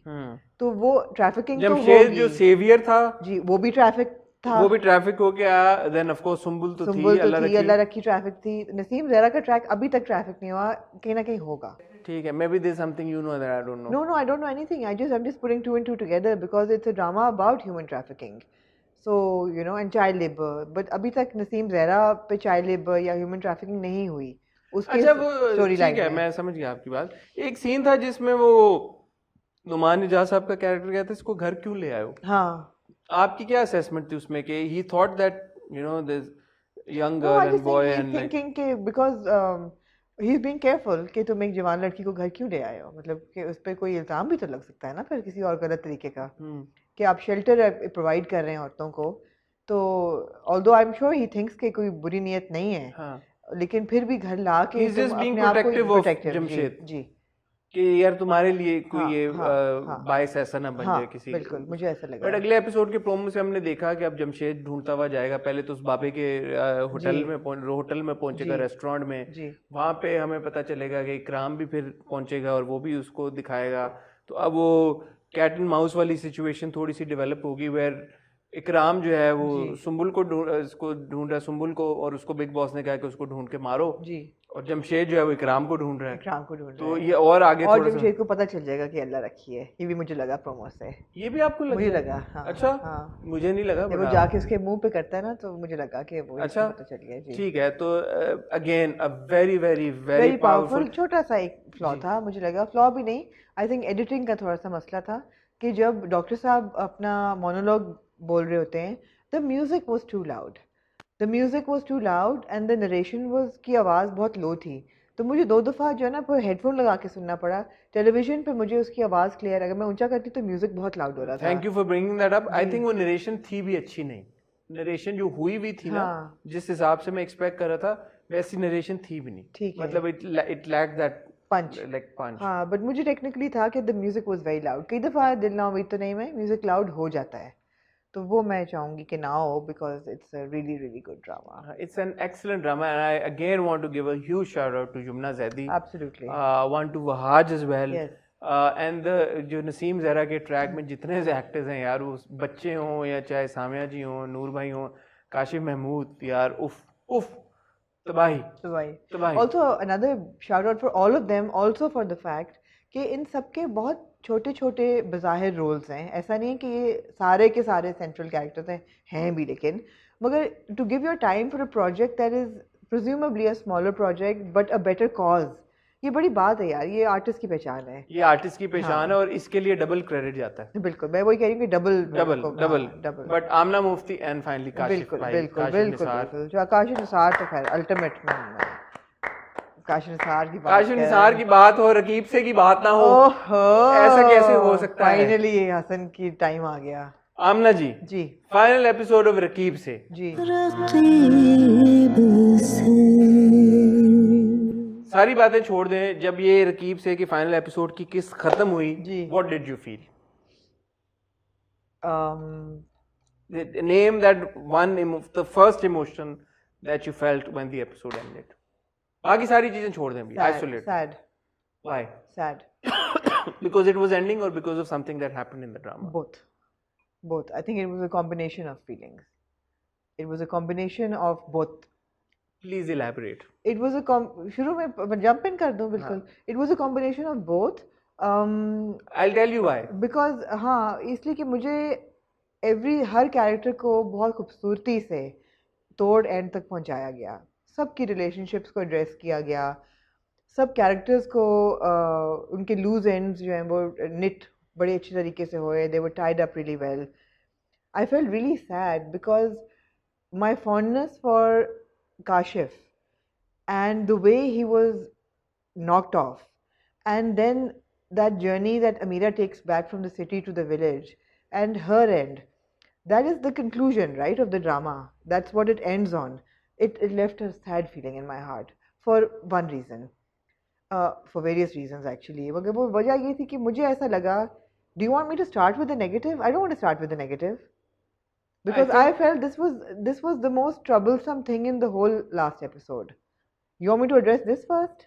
B: तो वो ट्रैफिकिंग तो
A: जमशेद जो सेवियर था जी,
B: वो भी ट्रैफिक था,
A: वो भी ट्रैफिक हो गया. देन ऑफ कोर्स सुंबुल तो थी,
B: अल्लाह रखी ट्रैफिक थी. नसीम ज़हरा का ट्रैक अभी तक ट्रैफिक नहीं हुआ, कहीं ना कहीं होगा.
A: ठीक है, maybe there's something you know that I don't know.
B: No, I don't know anything. I'm just putting two and two together because it's a drama about human trafficking. So, you know, and child labor. But अभी तक नसीम ज़हरा पे child labor या human trafficking नहीं हुई.
A: अच्छा, वो ठीक है, मैं समझ गया आपकी बात. एक सीन था जिसमें वो नुमान निजात साहब का कैरेक्टर कहता है इसको घर क्यों ले आए हो.
B: हाँ,
A: आपकी क्या असेसमेंट थी उसमें कि he thought that you know this young girl and boy and
B: thinking कि because he is being careful कि तुम एक जवान लड़की को घर क्यों ले आए हो, मतलब कि उस पर कोई इल्ज़ाम भी तो लग सकता है ना फिर किसी और गलत तरीके का, कि आप शेल्टर प्रोवाइड कर रहे हैं औरतों को। तो although I am sure he thinks कि कोई बुरी नीयत नहीं है,
A: हाँ,
B: लेकिन फिर भी घर ला के
A: he's
B: तुम
A: just being
B: अपने आप को
A: protective of
B: प्रोटेक्टिव। जी
A: जमशेद
B: जी
A: कि यार तुम्हारे लिए कोई
B: हाँ
A: ये
B: हाँ हाँ
A: बायस ऐसा ना बन
B: हाँ,
A: जाए किसी।
B: बिल्कुल मुझे ऐसा लगा।
A: बट अगले एपिसोड के प्रोमो से हमने देखा कि अब जमशेद ढूंढता हुआ जाएगा, पहले तो उस बाबे के होटल में पहुंचेगा,
B: जी
A: रेस्टोरेंट में।
B: जी
A: वहां पे हमें पता चलेगा कि इकराम भी फिर पहुंचेगा और वो भी उसको दिखाएगा। तो अब वो कैट एंड माउस वाली सिचुएशन थोड़ी सी डेवलप होगी, वेयर इकराम जो है वो
B: जी
A: सुंबुल को ढूंढ रहा है, सुंबुल को, और उसको बिग बॉस ने कहा कि उसको ढूंढ के मारो,
B: जी,
A: और जमशेद जो है वो इकराम को ढूंढ रहा है।
B: इकराम को ढूंढ रहा
A: तो
B: है।
A: ये और आगे
B: और
A: थोड़ा सा
B: जमशेद को पता चल जाएगा कि अल्लाह रखी है, ये भी मुझे लगा प्रोमो से।
A: ये भी आपको
B: मुझे
A: लगा?
B: लगा हाँ
A: अच्छा,
B: हाँ,
A: मुझे नहीं लगा।
B: जब वो जाके उसके मुंह पे करता है ना तो मुझे लगा कि वो
A: अच्छा,
B: इसको पता चल गया। जी,
A: ठीक है। तो again a very very very
B: very
A: powerful.
B: Powerful. छोटा सा एक फ्लॉ था, मुझे लगा फ्लॉ भी नहीं, आई थिंक एडिटिंग का थोड़ा सा मसला था कि जब डॉक्टर साहब अपना मोनोलॉग बोल रहे होते हैं, the music was too loud, the music was too loud and the narration was की आवाज़ बहुत लो थी। तो मुझे 2 दफ़ा जो है ना हेडफोन लगा के सुनना पड़ा। टेलीविजन पे मुझे उसकी आवाज़ क्लियर, अगर मैं ऊंचा करती तो म्यूजिक बहुत लाउड हो रहा था।
A: Thank you for bringing that up. I
B: जी
A: थिंक वो नरेशन थी भी अच्छी नहीं, नरेशन जो हुई भी थी ना,
B: हाँ
A: जिस हिसाब से मैं एक्सपेक्ट कर रहा था वैसी नरेशन थी भी नहीं।
B: ठीक है,
A: मतलब it lack that
B: punch.
A: Like punch.
B: हाँ बट मुझे टेक्निकली था कि the music was very loud. कई दफ़ा दिल ना उम्मीद तो नहीं में म्यूजिक लाउड हो जाता है, तो वो मैं चाहूंगी कि ना हो, because it's a really really good drama.
A: It's an excellent drama, and I again want to give a huge shout out to Jumna Zaidi.
B: Absolutely
A: Want to Wahaj as well.
B: Yes.
A: And जो नसीम जहरा के track में जितने से actors हैं यार, वो बच्चे हों या चाहे सामिया जी हों, नूर भाई हों, काशिफ महमूद, यार उफ उफ, तबाही तबाही।
B: Also another shout out for all of them, also for the fact कि इन सबके बहुत छोटे छोटे बज़ाहिर रोल्स हैं। ऐसा नहीं है कि ये सारे के सारे सेंट्रल कैरेक्टर्स हैं भी, लेकिन मगर to give your time for a project that is presumably a smaller project but a better cause, ये बड़ी बात है यार, ये आर्टिस्ट की पहचान है।
A: ये आर्टिस्ट की पहचान है, और इसके लिए डबल क्रेडिट जाता है।
B: बिल्कुल, मैं वही कह रही हूँ कि double
A: double
B: double.
A: But Aamna Mufti and finally Kashif
B: बिल्कुल
A: भाई,
B: बिल्कुल
A: काशिफ
B: बिल्कुल
A: निसार।
B: बिल्कुल, जो काशिफ निसार तो खैर अल्टीमेट। काशिफ निसार की बात
A: काशिफ निसार की बात हो, रकीब से की बात ना हो, ऐसा कैसे हो सकता है?
B: फाइनली हसन की टाइम आ गया।
A: आमना जी,
B: जी
A: फाइनल एपिसोड ऑफ रकीब से।
B: जी
A: सारी बातें छोड़ दें, जब ये रकीब से की फाइनल एपिसोड की किस खत्म हुई,
B: जी।
A: What did you feel? Name that one, the first emotion that you felt when the episode ended. बाकी सारी चीजें छोड़ दें, isolate.
B: Sad
A: why?
B: Sad
A: Because it was ending or because of something that happened in the drama?
B: both I think it was a combination of feelings, it was a combination of both.
A: Please elaborate.
B: It was a शुरू में jump in कर दूं बिल्कुल। It was a combination of both.
A: I'll tell you why.
B: Because हाँ, इसलिए कि मुझे हर character को बहुत खूबसूरती से तोड़ एंड तक पहुंचाया गया, सबकी रिलेशनशिप्स को एड्रेस किया गया, सब कैरेक्टर्स को उनके लूज एंड्स जो हैं वो निट बड़े अच्छे तरीके से हुए, they were tied up really well. I felt really sad because my fondness for Kashif and the way he was knocked off, and then that journey that Amira takes back from the city to the village and her end, that is the conclusion, right, of the drama. That's what it ends on. It left a sad feeling in my heart for one reason, for various reasons actually. मगर वो वजह ये थी कि मुझे ऐसा लगा, do you want me to start with the negative? I don't want to start with the negative, because I felt this was the most troublesome thing in the whole last episode. You want me to address this first?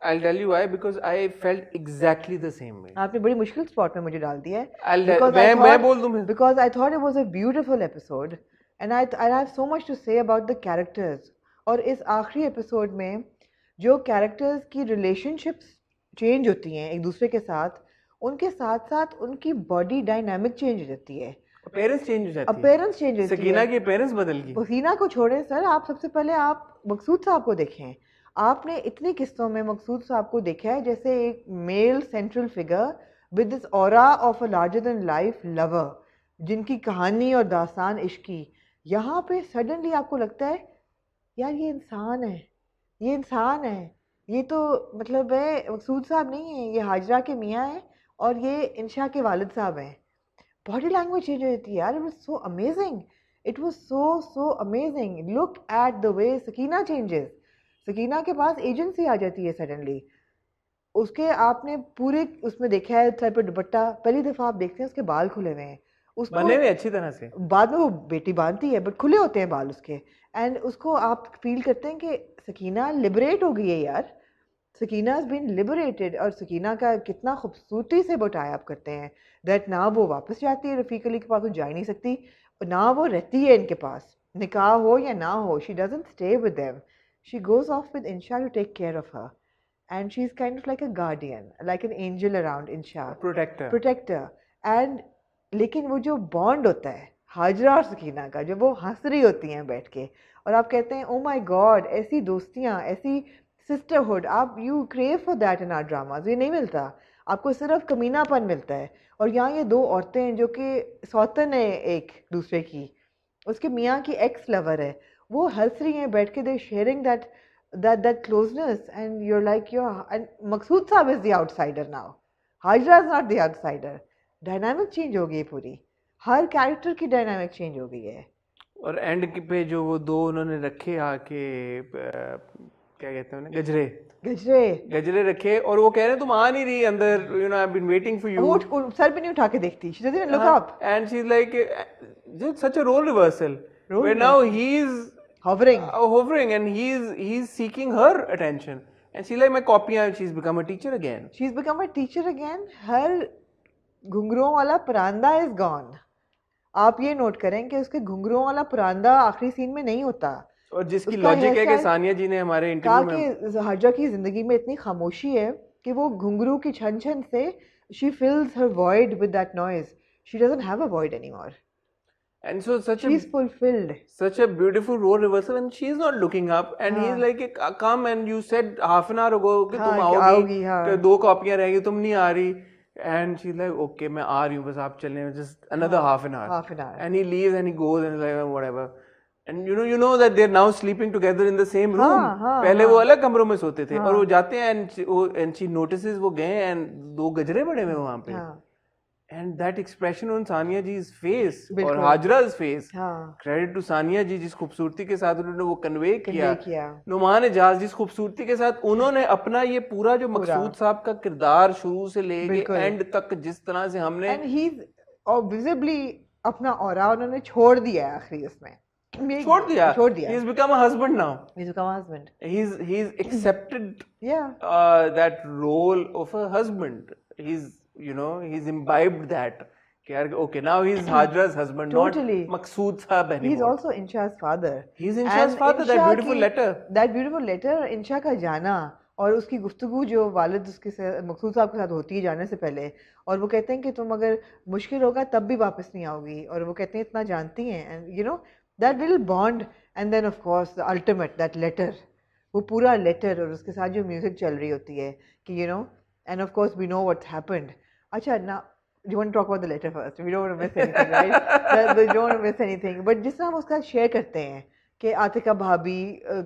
A: I'll tell you why, because I felt exactly the same way.
B: आपने बड़ी मुश्किल spot में मुझे डाल दिया है।
A: मैं बोल दूं?
B: Because I thought it was a beautiful episode, and I have so much to say about the characters. और इस आखिरी एपिसोड में जो कैरेक्टर्स की रिलेशनशिप्स चेंज होती हैं एक दूसरे के साथ, उनके साथ साथ उनकी बॉडी डायनामिक चेंज हो जाती है,
A: अपीयरेंस चेंज हो जाती है,
B: अपीयरेंस चेंज होती है।
A: सकीना की अपीयरेंस बदल गई।
B: सकीना को छोड़ें सर, आप सबसे पहले आप मकसूद साहब को देखें। आपने इतनी किस्तों में मकसूद साहब को देखा है जैसे एक male central figure with this aura of a larger than life lover, जिनकी कहानी और दास्तान इश्क की, यहाँ पे सडनली आपको लगता है यार ये इंसान है, ये इंसान है, ये तो मतलब है मकसूद साहब नहीं है, ये हाजरा के मियाँ हैं और ये इंशा के वालिद साहब हैं। बॉडी लैंग्वेज चेंज हो जाती है यार, it was so amazing, it was so amazing. Look at the way Sakina changes. Sakina के पास एजेंसी आ जाती है सडनली, उसके आपने पूरे उसमें देखा है सर पे दुपट्टा, पहली दफा आप देखते हैं उसके बाल खुले हुए हैं, उसको
A: बने हुए अच्छी तरह से।
B: बाद में वो बेटी बांधती है बट खुले होते हैं बाल उसके, एंड उसको आप फील करते हैं कि सकीना लिबरेट हो गई है यार, सकीना has been liberated। और सकीना का कितना खूबसूरती से बताया आप करते हैं दैट ना वो वापस जाती है रफ़ीक अली के पास, वो जा ही नहीं सकती, ना वो रहती है इनके पास, निकाह हो या ना हो, she doesn't stay with them, she goes off with Insha to take care of her, and she is kind of like a guardian, like an angel around Insha, protector. And लेकिन वो जो बॉन्ड होता है हाजरा और सकीना का, जब वो हंस रही होती हैं बैठ के और आप कहते हैं ओ माय गॉड, ऐसी दोस्तियाँ, ऐसी सिस्टरहुड, आप you crave for that in our dramas, ये नहीं मिलता आपको, सिर्फ कमीनापन मिलता है। और यहाँ ये दो औरतें हैं जो कि सौतन है एक दूसरे की, उसके मियाँ की एक्स लवर है, वो हंस रही हैं बैठ के, they sharing that closeness, and your like your, and Maqsood Sahab is the outsider now, Hajra is not the outsider. Dynamic change हो गई पूरी, हर कैरेक्टर की डायनामिक चेंज हो गई है।
A: और एंड पे जो वो दो उन्होंने रखे आके क्या कहते हैं उन्हें, गजरे
B: गजरे
A: गजरे रखे और वो कह रहे हैं तुम आ नहीं रही अंदर, you know I have been waiting for you,
B: वो सर भी नहीं उठा के देखती, she doesn't even look up,
A: and she is like just such a role reversal
B: Role
A: where now he is
B: hovering,
A: and he's seeking her attention and she's like मैं कॉपियां, she's become a teacher again,
B: she's become a teacher again, her घुंघरुओं वाला परांदा is gone. आप ये note करें कि उसके घुंघरुओं वाला परांदा आखिरी सीन में नहीं होता,
A: और जिसकी
B: उसका
A: लॉजिक है कि
B: hairstyle-
A: सानिया जी ने हमारे
B: कहा
A: इंटरव्यू में
B: कि हाजरा की जिंदगी में इतनी खामोशी है कि वो घुंघरू की छन छन से she fills her void with that noise, she doesn't have a void anymore,
A: and so
B: she's fulfilled,
A: such a beautiful role reversal and she's not looking up and he's like come and you said half an hour ago कि तुम आओगी, कि दो कॉपियां रहेंगी, तुम नहीं आ रही, and she's like okay मैं आ रही हूँ बस आप चलें, just another half an hour, and he leaves and he goes and is like whatever, and you know that they're now sleeping together in the same room, पहले वो अलग कमरों में सोते थे, और वो जाते हैं and she notices वो गए and दो गजरे बड़े हुए वहाँ पे, and that expression on Sania जी's face और हाजरा's face, credit to सानिया जी जिस खूबसूरती के साथ उन्होंने वो कन्वे किया, नुमान एजाज जिस खूबसूरती के साथ उन्होंने अपना ये पूरा जो मकसूद साहब का किरदार शुरू से लेके एंड तक जिस तरह से हमने,
B: and he's visibly अपना ऑरा उन्होंने छोड़ दिया है आखिरी उसमें,
A: छोड़ दिया, he's become a husband now, he's accepted that role of a husband, he's you know he's imbibed that okay now he's Hajra's husband, totally. Not Maqsood Sahab anymore.
B: He's also Insha's father.
A: He's Insha's father. That beautiful letter,
B: Insha का जाना और उसकी गुफ्तगू जो वालिद उसके मकसूद साहब के साथ होती है जाने से पहले, और वो कहते हैं कि तुम अगर मुश्किल होगा तब भी वापस नहीं आओगी, और वो कहते हैं इतना जानती हैं, and you know that little bond, and then of course the ultimate that letter, वो पूरा लेटर और उसके साथ जो म्यूजिक चल रही होती है कि you know, and of course we know what's happened. अच्छा ना, you want to talk about the letter first, we don't want to miss anything, right? We don't want to miss anything, but जिस तरह हम उसका share करते हैं कि आतिका भाभी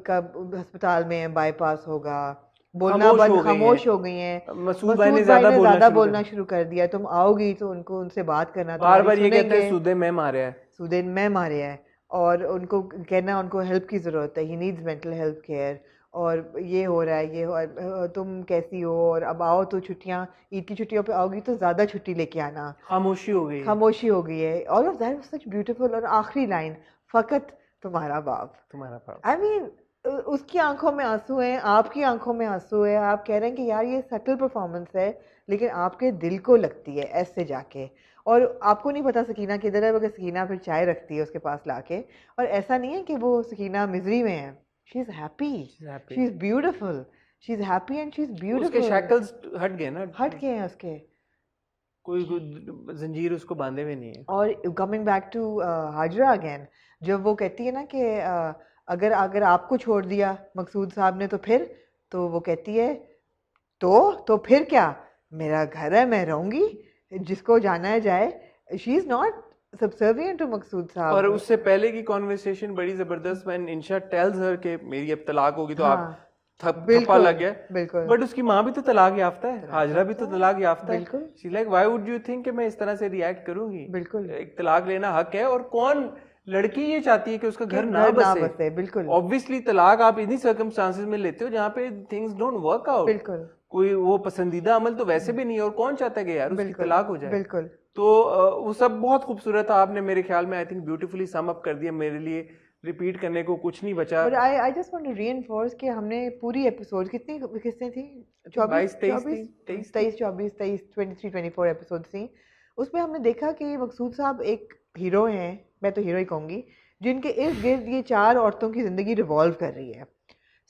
B: का अस्पताल में बाईपास होगा, बोलना बंद, खामोश हो गई हैं,
A: मसूद भाई ने ज़्यादा
B: बोलना शुरू कर दिया, तुम आओगी तो उनको उनसे बात करना,
A: बार-बार ये कहते हैं सूदे में मारे हैं,
B: सूदे में मारे हैं, और उनको कहना उनको हेल्प की ज़रूरत है, he needs mental health care, और ये हो रहा है, ये हो, तुम कैसी हो, और अब आओ तो छुट्टियाँ, ईद की छुट्टियों पे आओगी तो ज़्यादा छुट्टी लेके आना,
A: खामोशी हो गई है,
B: all of that was such beautiful. और आखिरी लाइन, फ़कत तुम्हारा बाप, आई मीन उसकी आंखों में आंसू हैं, आपकी आंखों में आंसू है, आप कह रहे हैं कि यार ये सटल परफॉर्मेंस है लेकिन आपके दिल को लगती है ऐसे जाके, और आपको नहीं पता सकीना किधर है, बल्कि सकीना फिर चाय रखती है उसके पास लाके, और ऐसा नहीं है कि वो सकीना मिजरी में है, she is happy, she is beautiful, she is happy and she is beautiful.
A: उसके शैकल्स हट गए ना,
B: हट गए हैं उसके,
A: कोई जंजीर उसको बांधे हुए नहीं है।
B: और coming back to Hajra again, जब वो कहती है ना कि अगर आपको छोड़ दिया मकसूद साहब ने तो फिर, तो वो कहती है तो फिर क्या, मेरा घर है, मैं रहूंगी, जिसको जाना है जाए, she is not subservient to मकसूद साहब।
A: और उससे पहले की कॉन्वर्सेशन बड़ी जबरदस्त, व्हेन इंशा टेल्स हर कि मेरी अब तलाक होगी तो आप थप्पा लग गया।
B: बिल्कुल
A: बट उसकी माँ भी तो तलाक याफ्ता है, हाजरा भी तो तलाक याफ्ता है।
B: बिल्कुल
A: she like why would you think कि मैं इस तरह से रिएक्ट करूंगी?
B: बिल्कुल
A: एक तलाक लेना हक है, और कौन लड़की ये चाहती है कि उसका घर ना बसे?
B: बिल्कुल
A: ऑब्वियसली तलाक आप इन्हीं सर्कमस्टांसेस में लेते हो जहाँ पे थिंग्स डोंट वर्क आउट।
B: बिल्कुल
A: कोई वो पसंदीदा अमल तो वैसे भी नहीं है, और कौन चाहता है कि यार उसकी
B: बिल्कुल
A: तलाक हो जाए?
B: बिल्कुल
A: तो वो सब बहुत खूबसूरत था। आपने मेरे ख्याल में I think beautifully sum up कर दिया। मेरे लिए रिपीट करने को कुछ नहीं बचा।
B: But I just want to reinforce कि हमने पूरी एपिसोड कितनी किसने थी
A: 22 23
B: 23 24 23 23 24 एपिसोड थी। उसमें हमने देखा कि मकसूद साहब एक हीरो हैं, मैं तो हीरो ही कहूँगी, जिनके इर्द गिर्द ये 4 औरतों की ज़िंदगी रिवॉल्व कर रही है।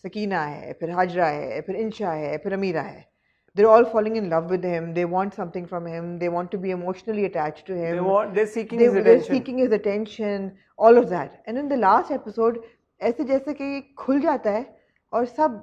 B: सकीना है, फिर हाजरा है, फिर इंशा है, फिर अमीरा है। They're all falling in love with him. They want something from him. They want to be emotionally attached to him.
A: they're seeking his
B: They're
A: attention.
B: seeking his attention, all of that. And in the last episode, ऐसे जैसे कि खुल जाता है और सब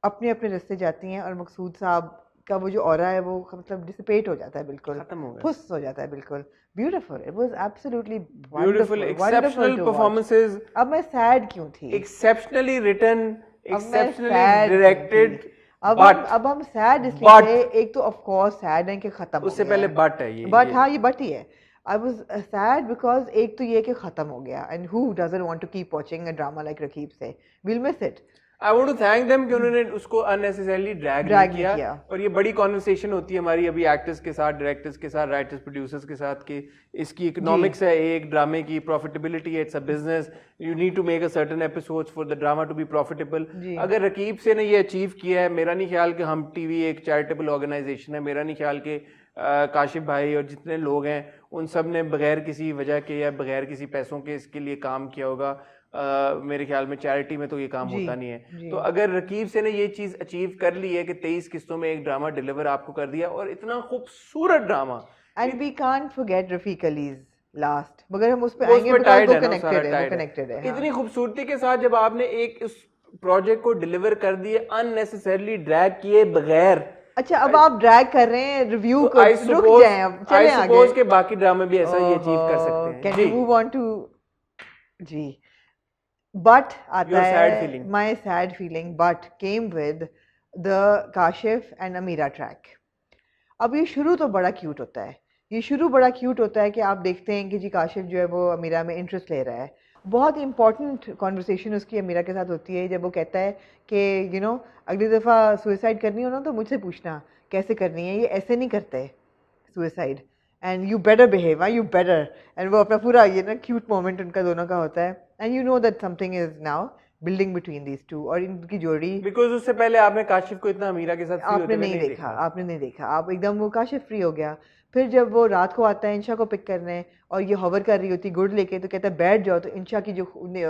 B: अपने अपने रास्ते जाती हैं, और मकसूद साहब का वो जो ऑरा है वो मतलब डिसिपेट हो जाता है, बिल्कुल
A: खत्म हो गया।
B: फुस हो जाता है बिल्कुल। Beautiful, it was absolutely
A: beautiful, exceptional performances.
B: अब मैं सैड क्यों थी?
A: Exceptionally written, exceptionally
B: sad
A: directed.
B: अब हम सैड इसलिए थे, एक तो ऑफ कोर्स सैड है कि खत्म
A: उससे
B: हो गया
A: पहले
B: है।
A: बट है ये
B: बट हाँ, ये बट ही है। आई वाज सैड बिकॉज एक तो ये कि खत्म हो गया, and who doesn't want to keep watching a drama like Raqeeb Se? Will miss it.
A: I want to thank them कि उन्होंने उसको अननेसेसरली ड्रैग नहीं किया। और ये बड़ी कॉन्वर्सेशन होती है हमारी अभी एक्टर्स के साथ, डायरेक्टर्स के साथ, राइटर्स, प्रोड्यूसर्स के साथ कि इसकी इकोनॉमिक्स है एक ड्रामे की, प्रॉफिटेबिलिटी है, it's a business, you need to make a certain episodes for the drama to be profitable. अगर रकीब से ने ये अचीव किया है, मेरा नहीं ख्याल कि हम टीवी एक चैरिटेबल ऑर्गेनाइजेशन है, मेरा नहीं ख्याल कि काशिफ भाई और जितने लोग हैं उन सब ने बगैर किसी वजह के या बगैर किसी पैसों के इसके लिए काम किया होगा। मेरे ख्याल में चैरिटी में तो ये काम होता नहीं है। तो अगर रकीब से ने ये चीज अचीव कर ली है कि 23 किस्तों में एक ड्रामा डिलीवर आपको कर दिया, और इतना खूबसूरत drama.
B: And we can't forget Rafiq Ali's last, मगर हम उस पे आएंगे बिकॉज़ वो कनेक्टेड है।
A: इतनी खूबसूरती के साथ जब आपने एक इस प्रोजेक्ट को डिलीवर कर दिए अननेसेसरली ड्रैग किए बगैर।
B: अच्छा, अब आप ड्रैग कर रहे हैं रिव्यू को, रुक जाएं, अब चलें आगे।
A: सपोज के बाकी ड्रामे भी ऐसा ही अचीव कर सकते हैं।
B: Can you move on to जी? बट आता है my sad feeling, but came with the Kashif and Amira track. अब ये शुरू तो बड़ा क्यूट होता है, ये शुरू बड़ा क्यूट होता है कि आप देखते हैं कि जी काशिफ जो है वो अमीरा में इंटरेस्ट ले रहा है। बहुत इंपॉर्टेंट कॉन्वर्सेशन उसकी अमीरा के साथ होती है जब वो कहता है कि यू नो अगली दफ़ा सुसाइड करनी हो ना तो मुझसे पूछना कैसे करनी है, ये ऐसे नहीं करते suicide, and you better behave, you better. And वो अपना पूरा ये ना क्यूट मोमेंट उनका दोनों का होता है, and you know that something is now building between these two. और इनकी जोड़ी,
A: बिकॉज उससे पहले आपने काशिफ को इतना अमीरा के साथ
B: आपने नहीं देखा, आपने नहीं देखा, आप एकदम वो काशिफ फ्री हो गया। फिर जब वो रात को आता है इंशा को पिक करने और ये हवर कर रही होती गुड़ लेके, तो कहता है बैठ जाओ, तो इंशा की जो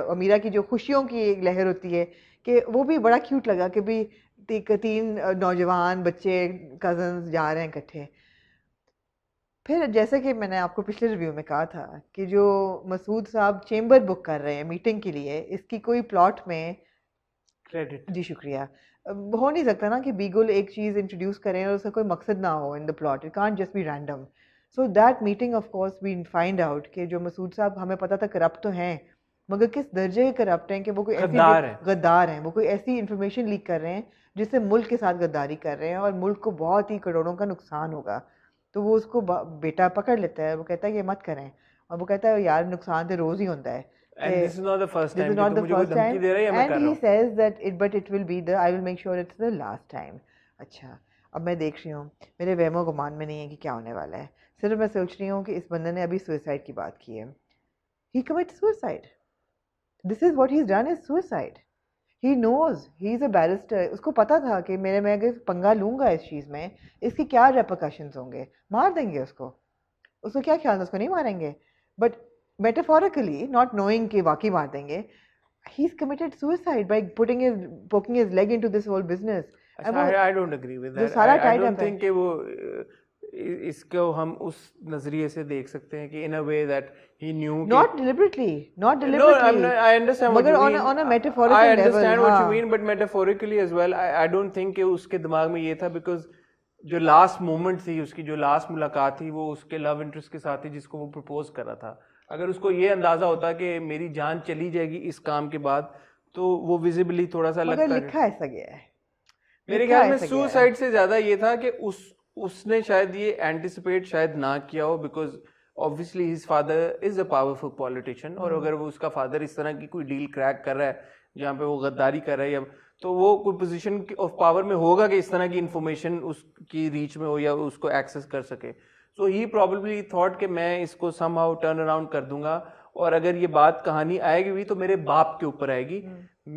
B: अमीरा की जो खुशियों की एक लहर होती है कि वो भी बड़ा क्यूट लगा कि भी 3 नौजवान बच्चे कजन्स जा रहे हैं इकट्ठे। फिर जैसे कि मैंने आपको पिछले रिव्यू में कहा था कि जो मसूद साहब चेम्बर बुक कर रहे हैं मीटिंग के लिए, इसकी कोई प्लॉट में
A: क्रेडिट,
B: जी शुक्रिया, हो नहीं सकता ना कि बीगुल एक चीज़ इंट्रोड्यूस करें और उसका कोई मकसद ना हो in the plot, it can't just be random. So that meeting of course we find out कि जो मसूद साहब हमें पता था करप्ट तो हैं, मगर किस दर्जे के करप्ट हैं कि वो कोई गद्दार हैं, वो कोई ऐसी इंफॉर्मेशन लीक कर रहे हैं जिससे मुल्क के साथ गद्दारी कर रहे हैं और मुल्क को बहुत ही करोड़ों का नुकसान होगा। तो वो उसको बेटा पकड़ लेता है, वो कहता है कि मत करें, और वो कहता है यार नुकसान तो रोज़ ही होता है।
A: And this is not the first time. This is not the first time.
B: And he says that it will be I will make sure it's the last time. अच्छा, अब मैं देख रही हूँ, मेरे वहमो गुमान में नहीं है कि क्या होने वाला है, सिर्फ मैं सोच रही हूँ कि इस बंदे ने अभी सुसाइड की बात की है। He commits suicide. This is what he's done is suicide. He knows he is a barrister. उसको पता था कि मैं अगर पंगा लूँगा इस चीज़ में, इसके क्या repercussions होंगे, मार देंगे उसको क्या ख्याल था, उसको नहीं मारेंगे, बट metaphorically, not knowing कि वाकई मार देंगे, he's committed suicide by poking his leg into this whole business.
A: I don't agree with that. I don't think कि वो इसको हम उस नजरिए से देख सकते हैं कि in a way that he knew.
B: Not deliberately.
A: No, I understand what you mean.
B: मगर on a metaphorical
A: level. I
B: level,
A: understand what you mean, but metaphorically as well. I don't think कि उसके दिमाग में ये था, because जो last moment थी उसकी, जो लास्ट मुलाकात थी, वो उसके लव इंटरेस्ट के साथ थी जिसको वो प्रपोज कर रहा था। अगर उसको ये अंदाजा होता कि मेरी जान चली जाएगी इस काम के बाद, तो वो विजिबली थोड़ा सा लगता है।
B: लिखा ऐसा गया है,
A: मेरे
B: लिखा
A: ख्याल में
B: ऐसा गया है।
A: सुसाइड से ज्यादा ये था कि उसने शायद ये एंटिसिपेट शायद ना किया हो, because obviously his father is a powerful politician, और अगर वो उसका फादर इस तरह की कोई डील क्रैक कर रहा है जहाँ पे वो गद्दारी कर रहा है, या तो वो कोई पोजीशन ऑफ पावर में होगा कि इस तरह की इंफॉर्मेशन उसकी रीच में हो या उसको एक्सेस कर सके। सो ही प्रॉब्लली थॉट कि मैं इसको समहाउ टर्न अराउंड कर दूंगा, और अगर ये बात कहानी आएगी भी तो मेरे बाप के ऊपर आएगी,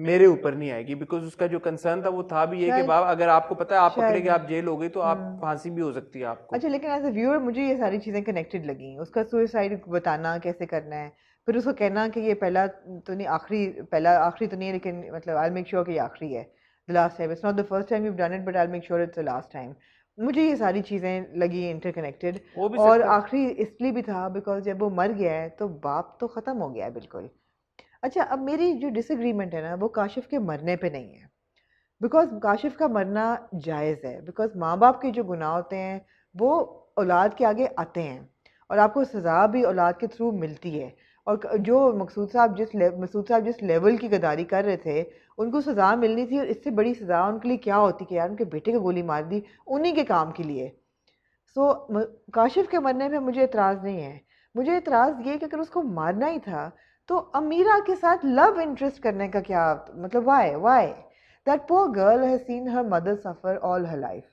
A: मेरे ऊपर नहीं आएगी, बिकॉज उसका जो कंसर्न था वो था भी ये कि
B: शायद-
A: बाप अगर आपको पता है आप पकड़े
B: शायद।
A: गए, आप जेल हो गई तो आप फांसी भी हो सकती है आपको।
B: अच्छा, लेकिन एज अ व्यूअर मुझे ये सारी चीज़ें कनेक्टेड लगी। उसका सुसाइड बताना कैसे करना है, फिर उसको कहना कि ये पहला तो नहीं, आखिरी तो नहीं है, लेकिन मतलब आई मेक श्योर कि ये आखिरी है, the last time, it's not the first time you done it but I make sure it's the last time. मुझे ये सारी चीज़ें लगी इंटरकनेक्टेड।
A: हो भी
B: और
A: सकता है।
B: आखिरी इसलिए भी था बिकॉज जब वो मर गया है तो बाप तो ख़त्म हो गया है बिल्कुल। अच्छा, अब मेरी जो डिसएग्रीमेंट है ना वो काशिफ के मरने पे नहीं है, बिकॉज काशिफ का मरना जायज़ है, बिकॉज माँ बाप के जो गुनाह होते हैं वो औलाद के आगे आते हैं, और आपको सज़ा भी औलाद के थ्रू मिलती है। और जो मकसूद साहब जिस लेवल की गद्दारी कर रहे थे उनको सज़ा मिलनी थी, और इससे बड़ी सज़ा उनके लिए क्या होती कि यार उनके बेटे को गोली मार दी उन्हीं के काम के लिए। सो काशिफ के मरने पे मुझे एतराज़ नहीं है। मुझे एतराज़ ये कि अगर उसको मारना ही था तो अमीरा के साथ लव इंटरेस्ट करने का क्या मतलब, why that poor girl has seen her mother suffer all her life,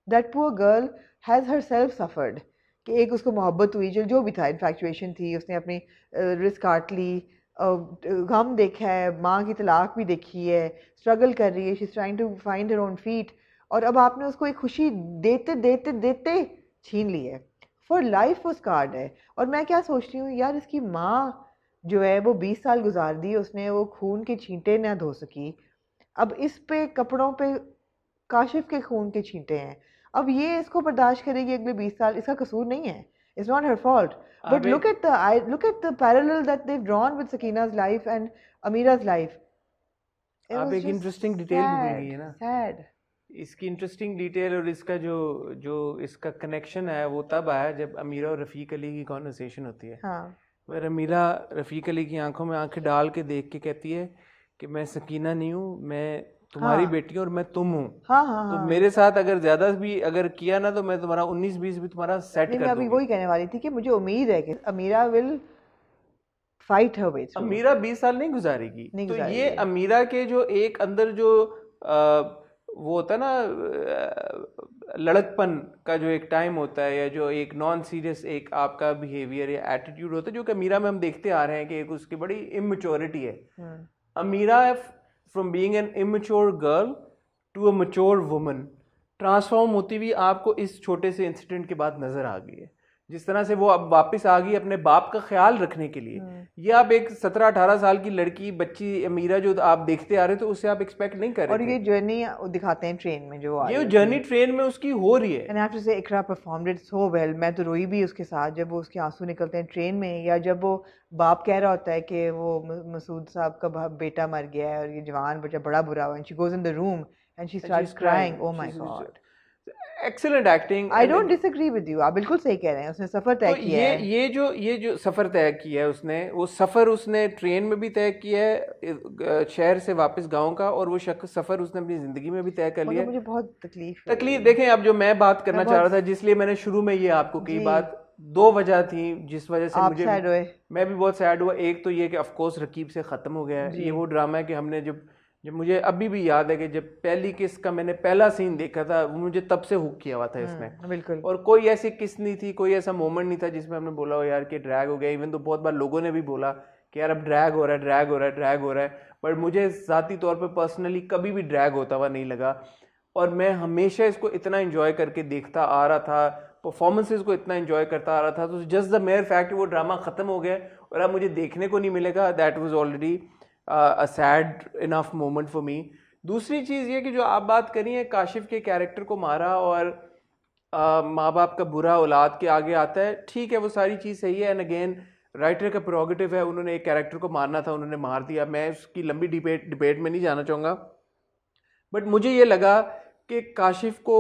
B: that poor girl has herself suffered, कि एक उसको मोहब्बत हुई जो भी था, इन्फैक्चुएशन थी, उसने अपनी रिस्क काट ली, गम देखा है, माँ की तलाक भी देखी है, स्ट्रगल कर रही है, she is trying to find her own feet, और अब आपने उसको एक खुशी देते देते देते छीन ली है। फॉर लाइफ वो स्कार्ड है। और मैं क्या सोचती हूँ यार, इसकी माँ जो है वो 20 साल गुजार दी उसने, वो खून के छींटे ना धो सकी, अब इस पे कपड़ों पे काशिफ के खून के छींटे हैं, अब ये इसको बर्दाश्त करेगी अगले 20 साल, इसका कसूर नहीं है, it's not her fault. But
A: आप
B: look at the parallel that they've drawn with Sakina's life and Amira's life. It
A: आप
B: was
A: एक
B: just
A: इंटरेस्टिंग डिटेल भूल गई है ना।
B: sad.
A: इसकी इंटरेस्टिंग डिटेल और इसका जो जो इसका कनेक्शन है वो तब आया जब अमीरा और रफ़ीक अली की कॉन्वर्सेशन होती है।
B: हाँ
A: वह अमीरा रफ़ीक अली की आंखों में आंखें डाल के देख के कहती है कि मैं सकीना नहीं हूँ, मैं तुम्हारी
B: हाँ
A: बेटी हूँ और मैं तुम हूँ।
B: हाँ हाँ
A: तो
B: हाँ।
A: मेरे साथ अगर ज़्यादा भी अगर किया ना तो मैं तुम्हारा 19-20 भी तुम्हारा सेट
B: नहीं, मैं
A: कर
B: अभी
A: दूंगी।
B: वही कहने वाली थी कि मुझे उम्मीद है कि Ameera will fight her way through.
A: Ameera 20 साल नहीं गुजारेगी।
B: नहीं
A: तो ये
B: गुजारेगी।
A: अमीरा के जो एक अंदर जो वो होता है ना लड़कपन का जो एक टाइम होता है, या जो एक नॉन सीरियस एक आपका बिहेवियर या एटीट्यूड होता है, जो कि अमीरा में हम देखते आ रहे हैं कि एक उसकी बड़ी इमेच्योरिटी है। Ameera from being an immature girl to a mature woman transform होती हुई आपको इस छोटे से इंसिडेंट के बाद नजर आ गई है। जिस तरह से वो अब वापस आ गई अपने बाप का ख्याल रखने के लिए, ये आप एक 17-18 साल की लड़की बच्ची अमीरा जो आप देखते आ रहे थे उससे आप एक्सपेक्ट नहीं कर
B: और
A: रहे थे।
B: ये जर्नी दिखाते हैं ट्रेन में जो आ
A: ये
B: रही
A: जर्नी ट्रेन में उसकी हो रही है।
B: एंड आई हैव टू से इकरा परफॉर्म्ड इट सो वेल। मैं तो रोई भी उसके साथ जब वो उसके आंसू निकलते हैं ट्रेन में, या जब वो बाप कह रहा होता है कि वो मसूद साहब का बेटा मर गया है और ये जवान बच्चा बड़ा बुरा हुआ, and she goes in the room and she starts crying, O my God.
A: Excellent acting.
B: I don't disagree with you, आप बिल्कुल सही कह रहे हैं, उसने सफर तय
A: तो
B: किया है।
A: ये जो सफर तय किया है उसने, वो सफर उसने ट्रेन में भी तय किया है शहर से वापस गांव का, और वो सफर उसने अपनी जिंदगी में भी तय कर लिया
B: मगर
A: है।
B: मुझे बहुत तकलीफ
A: तकलीफ देखें, अब जो मैं बात करना चाह रहा था, जिसलिए मैंने शुरू में ये आपको कही
B: जी।
A: बात, दो वजह थी जिस वजह से
B: आप
A: मुझे
B: सैड हुए।
A: मैं भी बहुत सैड हुआ। एक तो ये कि ऑफ कोर्स रकीब से ख़त्म हो गया है।
B: जी।
A: ये वो ड्रामा है कि हमने जब मुझे अभी भी याद है कि जब पहली किस का मैंने पहला सीन देखा था, वो मुझे तब से हुक किया हुआ था इसमें।
B: बिल्कुल।
A: और कोई ऐसी किस नहीं थी, कोई ऐसा मोमेंट नहीं था जिसमें हमने बोला हो यार कि ड्रैग हो गया। इवन तो बहुत बार लोगों ने भी बोला कि यार अब ड्रैग हो रहा है, ड्रैग हो रहा है, ड्रैग हो रहा है, बट मुझे ज़ाती तौर पर पर्सनली कभी भी ड्रैग होता हुआ नहीं लगा। और मैं हमेशा इसको इतना इंजॉय करके देखता आ रहा था, परफॉर्मेंसेस को इतना एंजॉय करता आ रहा था। तो जस्ट द मेयर फैक्ट वो ड्रामा ख़त्म हो गया और अब मुझे देखने को नहीं मिलेगा, that was already a sad enough moment for me. दूसरी चीज़ ये कि जो आप बात करी है, काशिफ के कैरेक्टर को मारा और माँ बाप का बुरा औलाद के आगे आता है, ठीक है, वो सारी चीज़ सही है। एंड अगेन राइटर का प्रोगेटिव है, उन्होंने एक कैरेक्टर को मारना था, उन्होंने मार दिया। मैं उसकी लंबी डिबेट में नहीं जाना चाहूँगा, बट मुझे ये लगा कि काशिफ को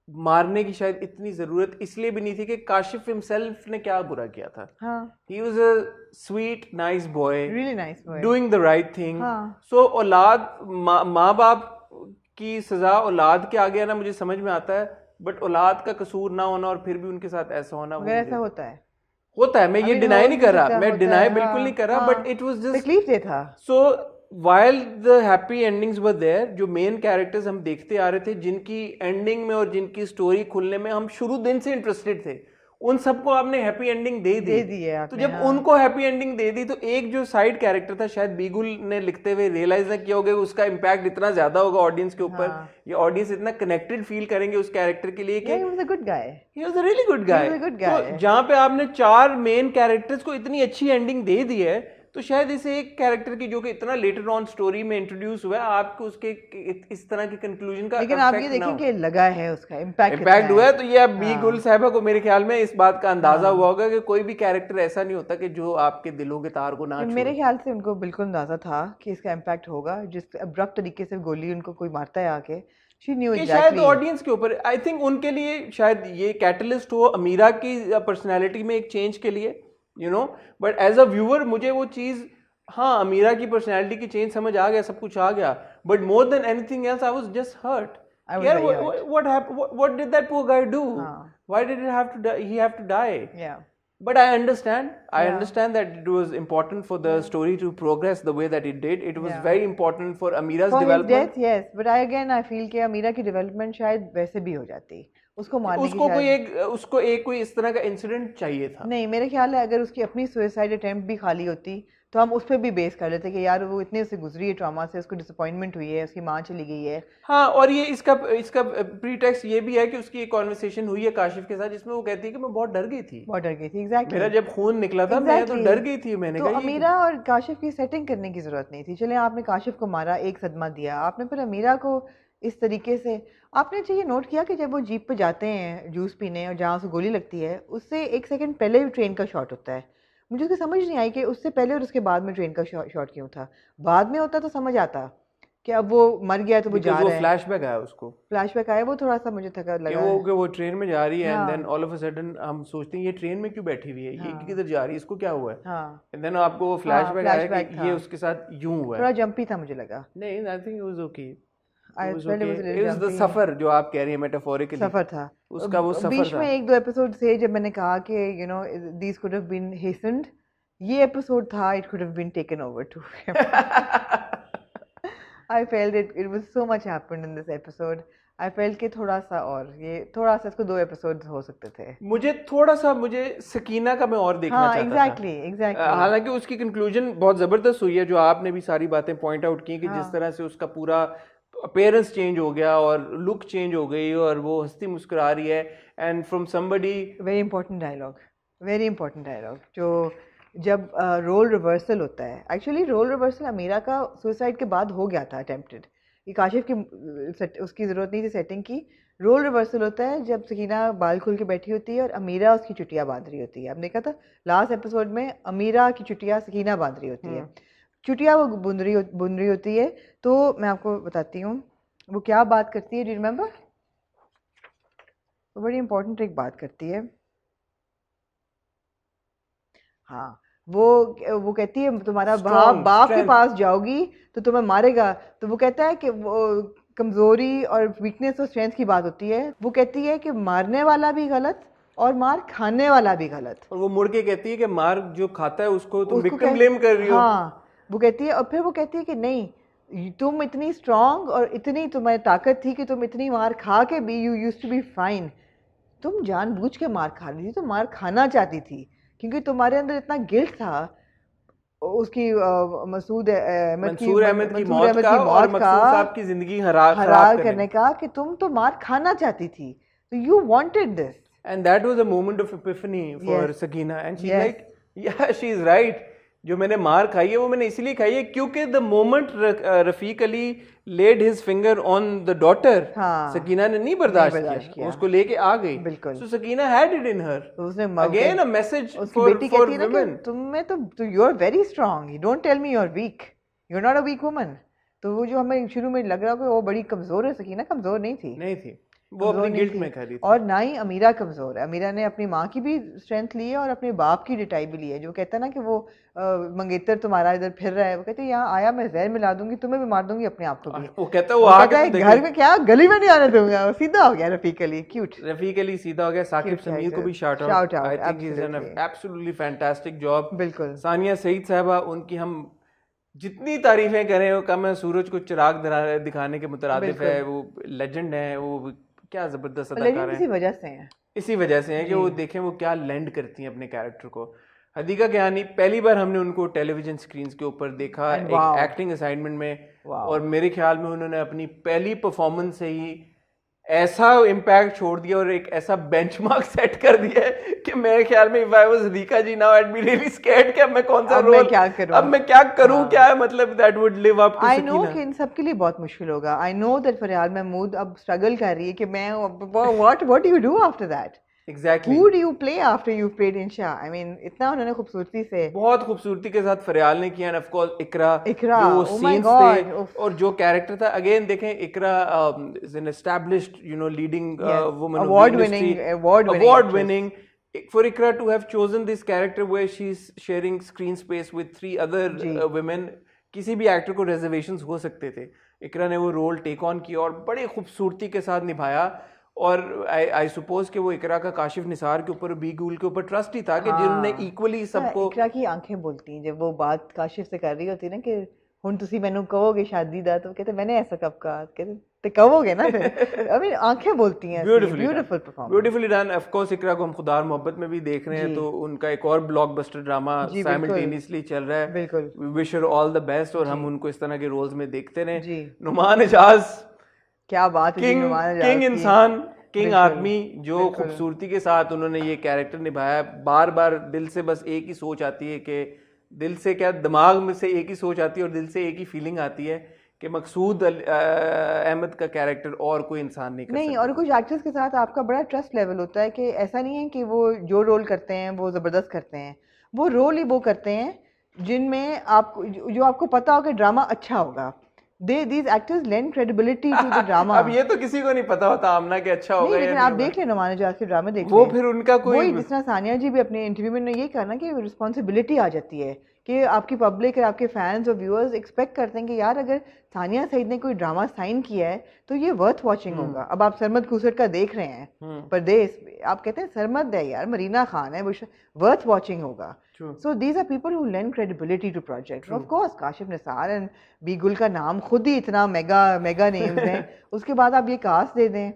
A: मारने की शायद इतनी ज़रूरत इसलिए भी नहीं थी कि काशिफ हिमसेल्फ ने क्या बुरा किया था। He was a sweet nice boy,
B: really nice boy,
A: doing the right thing.
B: हाँ।
A: सो औलाद माँ बाप की सजा औलाद के आगे आना मुझे समझ में आता है, बट औलाद का कसूर ना होना और फिर भी उनके साथ ऐसा होना,
B: मगर ऐसा
A: होता है। मैं ये डिनाई नहीं कर रहा, मैं डिनाई बिल्कुल नहीं कर रहा, बट इट वाज जस्ट
B: तकलीफ दे था।
A: सो while the happy endings were there, जो मेन कैरेक्टर्स हम देखते आ रहे थे, जिनकी एंडिंग में और जिनकी स्टोरी खुलने में हम शुरू दिन से इंटरेस्टेड थे, उन सबको आपने हैप्पी एंडिंग दे दी
B: है
A: तो जब उनको हैप्पी एंडिंग दे दी तो एक जो साइड कैरेक्टर था, शायद बीगुल ने लिखते हुए रियलाइज ना किया होगा, उसका इम्पैक्ट इतना ज्यादा होगा ऑडियंस के ऊपर, ये ऑडियंस इतना कनेक्टेड फील करेंगे उस कैरेक्टर के लिए कि
B: he was a good guy.
A: he was a really good guy.
B: He was a good guy.
A: तो जहाँ पे आपने 4 मेन कैरेक्टर्स को इतनी अच्छी एंडिंग दे दी है, तो शायद इसे एक कैरेक्टर की जो कि इतना लेटर ऑन स्टोरी में इंट्रोड्यूस हुआ है, आपको उसके इस तरह की कंक्लूजन का,
B: लेकिन आप ये देखें कि लगा है उसका
A: इम्पैक्ट हुआ है। तो ये अब बी गुल साहबा को मेरे ख्याल में इस बात का अंदाजा हुआ होगा कि कोई भी कैरेक्टर ऐसा नहीं होता कि जो आपके दिलों के तार को ना छूए।
B: मेरे ख्याल से उनको बिल्कुल अंदाजा था कि इसका इम्पैक्ट होगा, जिस अब्रप्ट तरीके से गोली उनको कोई मारता है आके, शी न्यू
A: एग्जैक्टली। शायद ऑडियंस के ऊपर, आई थिंक उनके लिए शायद ये कैटलिस्ट हो अमीरा की पर्सनैलिटी में एक चेंज के लिए, you know, but as a viewer मुझे वो चीज, हाँ अमीरा की पर्सनैलिटी की चेंज समझ आ गया, सब कुछ आ गया, but more than anything else I was just hurt. What did that poor guy do? Why did he have to die?
B: Yeah.
A: But I understand that it was important for the story to progress the way that it did. It was very important for Amira's development.
B: For his death, yes. But I feel कि अमीरा की development शायद वैसे भी हो जाती, उसको मारने की
A: उसको कोई इस तरह का इंसिडेंट चाहिए था।
B: नहीं, मेरे ख्याल है अगर उसकी अपनी सुसाइड अटेम्प्ट भी खाली होती तो हम उस पर भी बेस कर लेते कि यार वो इतने से गुजरी है ट्रॉमा से, उसको डिसअपॉइंटमेंट हुई है, उसकी माँ चली गई है।
A: हाँ, और ये इसका प्रीटेक्स्ट ये भी है कि उसकी एक कॉन्वर्सेशन हुई है काशिफ के साथ, जिसमें वो कहती है कि मैं बहुत डर गई थी।
B: एग्जैक्टली।
A: मेरा जब खून निकला था मैं तो डर गई थी। मैंने
B: तो अमीरा और काशिफ की सेटिंग करने की जरूरत नहीं थी। चले आपने काशिफ को मारा, एक सदमा दिया आपने, फिर अमीरा को इस तरीके से आपने चाहिए नोट किया कि जब वो जीप पे जाते हैं जूस पीने और जहाँ उसे गोली लगती है, उससे 1 सेकंड पहले भी ट्रेन का शॉट होता है। मुझे उसकी समझ नहीं आई कि उससे पहले और उसके बाद में ट्रेन का शॉट क्यों था। बाद में होता तो समझ आता कि अब वो मर गया तो वो जा रहा है,
A: फ्लैशबैक आया, उसको
B: फ्लैशबैक आया, वो थोड़ा सा मुझे थका लगा
A: कि वो ट्रेन में जा रही है and then all of a sudden हम सोचते हैं ये ट्रेन में क्यों बैठी हुई है, ये किधर जा रही है, इसको क्या हुआ है, एंड देन आपको वो फ्लैशबैक आया कि ये उसके साथ यूं हुआ है।
B: थोड़ा जंपी था मुझे लगा।
A: नहीं, I think it was okay. It was the suffer जो आप कह रही हैं metaphorically,
B: सफर था
A: उसका, वो सफर
B: बीच में 1-2 एपिसोड थे जब मैंने कहा कि you know these could have been hastened। ये एपिसोड था it could have been taken over too। I felt it was so much happened in this episode। I felt कि थोड़ा सा इसको 2 एपिसोड हो सकते थे।
A: मुझे सकीना का मैं और देखना चाहता था।
B: एग्जैक्टली।
A: हालांकि उसकी कंक्लूजन बहुत जबरदस्त हुई है, जो आपने भी सारी बातें पॉइंट आउट की कि जिस तरह से उसका पूरा अपीयरेंस चेंज हो गया और लुक चेंज हो गई और वो हंसती मुस्कुरा रही है, and from somebody.
B: Very important dialogue जो जब रोल रिवर्सल होता है, एक्चुअली रोल रिवर्सल अमीरा का सुसाइड के बाद हो गया था अटेम्प्टेड, ये काशिफ की उसकी ज़रूरत नहीं थी सेटिंग की। रोल रिवर्सल होता है जब सकीना बाल खोल के बैठी होती है और अमीरा उसकी चुटिया बांध रही होती है। आपने देखा था लास्ट एपिसोड में अमीरा की चुटिया सकीना बांध रही होती है, चुटिया वो बुन रही होती है। तो मैं आपको बताती हूँ वो क्या बात करती है, डू यू रिमेंबर? वो बड़ी इंपॉर्टेंट एक बात करती है। हाँ, वो कहती है तुम्हारा बाप के पास जाओगी तो तुम्हें मारेगा। तो वो कहता है कि वो कमजोरी और वीकनेस और स्ट्रेंथ की बात होती है। वो कहती है कि मारने वाला भी गलत और मार खाने वाला भी गलत।
A: और वो मुड़ के कहती है कि मार जो खाता है उसको तुम विक्टिम ब्लेम कर रही हो।
B: हाँ, वो कहती है, और फिर वो कहती है कि नहीं, तुम इतनी स्ट्रांग और इतनी तुम्हारी ताकत थी कि तुम इतनी मार खा के भी you used to be fine. तुम जानबूझ के मार खा रही थी, तुम मार खाना चाहती थी क्योंकि तुम्हारे अंदर इतना गिल्ट था उसकी मंसूर अहमद की मौत का और मकसूद
A: साहब की जिंदगी खराब
B: करने का कि तुम तो मार खाना चाहती थी, तो you wanted this,
A: and that was a moment of Epiphany for Sakina, and she like या शी इज राइट। जो मैंने मार खाई है वो मैंने इसलिए खाई है क्योंकि the moment Rafiq Ali laid his finger on the daughter, Sakina ने नहीं बर्दाश्त किया, उसको लेके आ गई।
B: बिल्कुल।
A: So Sakina had it in her,
B: उसने
A: again a message
B: for women, तुम्हें तो you are very strong, you don't tell me you are weak, you are not a weak woman. तो वो जो हमें शुरू में लग रहा था वो बड़ी कमजोर है, सकीना कमजोर नहीं थी।
A: वो अपनी
B: नहीं
A: गिल्ट
B: थी।
A: में खड़ी थी।
B: और ना ही अमीरा कमजोर है, अमीरा ने अपनी माँ की भी स्ट्रेंथ ली है और अपने बाप की डिटाई भी ली है। जो कहता है ना कि वो मंगेतर तुम्हारा इधर फिर रहा है, वो कहते हैं यहाँ आया मैं जहर मिला दूंगी, तुम्हें भी मार दूंगी, अपने आप को भी।
A: वो कहता है वो
B: वो
A: आके
B: कहता है
A: तो
B: घर
A: देखे
B: में क्या, गली में नहीं आने दूंगा। वो सीधा हो गया रफीक अली, क्यूट।
A: रफीक अली सीधा हो गया। साकिब
B: Cute
A: समीर को
B: character.
A: भी shout
B: Shout out,
A: I think he is an
B: absolutely.
A: Absolutely fantastic job.
B: बिल्कुल।
A: सानिया सईद साहबा, उनकी हम जितनी तारीफें करें वो कम है। सूरज को चिराग दिखाने के मुतरादिफ है,
B: बिल्कुल।
A: वो लेजेंड है, वो क्या जबरदस्त
B: लेकिन
A: अदाकार
B: इसी
A: है।
B: वजह से हैं।
A: इसी वजह से है कि
B: जी।
A: वो देखें वो क्या लेंड करती हैं अपने कैरेक्टर को। हदीका कियानी, पहली बार हमने उनको टेलीविजन स्क्रीन्स के ऊपर देखा
B: And
A: एक
B: wow.
A: एक्टिंग असाइनमेंट में,
B: Wow.
A: और मेरे ख्याल में उन्होंने अपनी पहली परफॉर्मेंस से ही ऐसा इम्पैक्ट छोड़ दिया और एक ऐसा बेंचमार्क सेट कर दिया है कि मेरे ख्याल में if I was Hadiqa ji now I be really scared कि अब मैं कौन सा
B: अब मैं
A: रोल,
B: क्या करूं?
A: अब मैं क्या करूं,
B: हाँ।
A: क्या है मतलब that would live up to
B: I know
A: Sakina.
B: कि इन सब के लिए बहुत मुश्किल होगा। आई नो दैट फरियाद महमूद अब स्ट्रगल कर रही है कि मैं what do you do after that,
A: exactly
B: who do you play after you played Insha. I mean इतना उन्होंने खूबसूरती से,
A: बहुत खूबसूरती के साथ फरियाल ने किया। एंड ऑफ कोर्स इकरा,
B: इकरा,
A: जो
B: oh my
A: सीन्स
B: God,
A: थे
B: उफ।
A: और जो कैरेक्टर था, अगेन देखें Iqra is an established you know leading woman,
B: award winning
A: for Ikra to have chosen this character where she's sharing screen space with 3 other
B: जी।
A: women, किसी भी एक्टर को रिजर्वेशंस हो सकते थे। इकरा ने वो रोल टेक ऑन किया और बड़ी खूबसूरती के साथ निभाया। और आई सपोज कि वो इकरा का काशिफ निसार के ऊपर, बी गुल के ऊपर ट्रस्ट ही था कि जिन्होंने इक्वली सबको।
B: इकरा की आंखें बोलती हैं जब वो बात काशिफ से कर रही होती है ना कि हुन तुसी मैनू कहोगे शादी दा, तो कहते मैंने ऐसा कब कहा, कहते तो कहोगे ना फिर। आई मीन आंखें बोलती हैं। Beautiful performance,
A: beautifully done. Of course Iqra को हम खुदार मोहब्बत में भी देख रहे हैं,
B: जी।
A: तो उनका एक और ब्लॉकबस्टर ड्रामा
B: जी,
A: साइमल्टेनियसली चल रहा है।
B: बिल्कुल।
A: We wish her all the best और हम
B: जी।
A: उनको इस तरह के रोल्स में देखते रहे।
B: जी।
A: नुमान एजाज,
B: क्या बात है जी,
A: किंग
B: नुमान एजाज
A: किंग
B: की।
A: इंसान, किंग
B: बिल्कुल,
A: आदमी, जो
B: बिल्कुल।
A: खूबसूरती के साथ उन्होंने ये कैरेक्टर निभाया। बार बार दिल से बस एक ही सोच आती है कि दिल से क्या, दिमाग में से एक ही सोच आती है और दिल से एक ही फीलिंग आती है कि मकसूद अहमद का कैरेक्टर और कोई इंसान नहीं कर
B: नहीं,
A: सकता।
B: और कुछ एक्टर्स के साथ आपका बड़ा ट्रस्ट लेवल होता है कि ऐसा नहीं है कि वो जो रोल करते हैं वो ज़बरदस्त करते हैं, वो रोल ही वो करते हैं जिनमें आपको जो आपको पता हो कि ड्रामा अच्छा होगा। these actors lend credibility to the drama.
A: अब ये तो किसी को नहीं पता होता आमना कि अच्छा होगा
B: नहीं,
A: या
B: लेकिन
A: नहीं
B: आप
A: होगा।
B: देख लें नुमान एजाज के ड्रामे देख
A: वो
B: लें,
A: फिर उनका कोई
B: वही जिस तरह सानिया जी भी अपने इंटरव्यू में ने ये कहा ना कि रिस्पॉन्सिबिलिटी आ जाती है कि आपकी पब्लिक और आपके फैंस और व्यूअर्स एक्सपेक्ट करते हैं कि यार अगर सानिया सईद ने कोई ड्रामा साइन किया है तो ये वर्थ वॉचिंग होगा। अब आप सरमद खुसर का देख रहे हैं परदेस, आप कहते हैं सरमद है यार, मरीना खान है, वो वर्थ वॉचिंग होगा। So these are people who lend credibility to projects. Of course, Kashif Nisar and Bee Gul का नाम खुद ही इतना मेगा नेम्स हैं, उसके बाद आप ये कास्ट दे दें,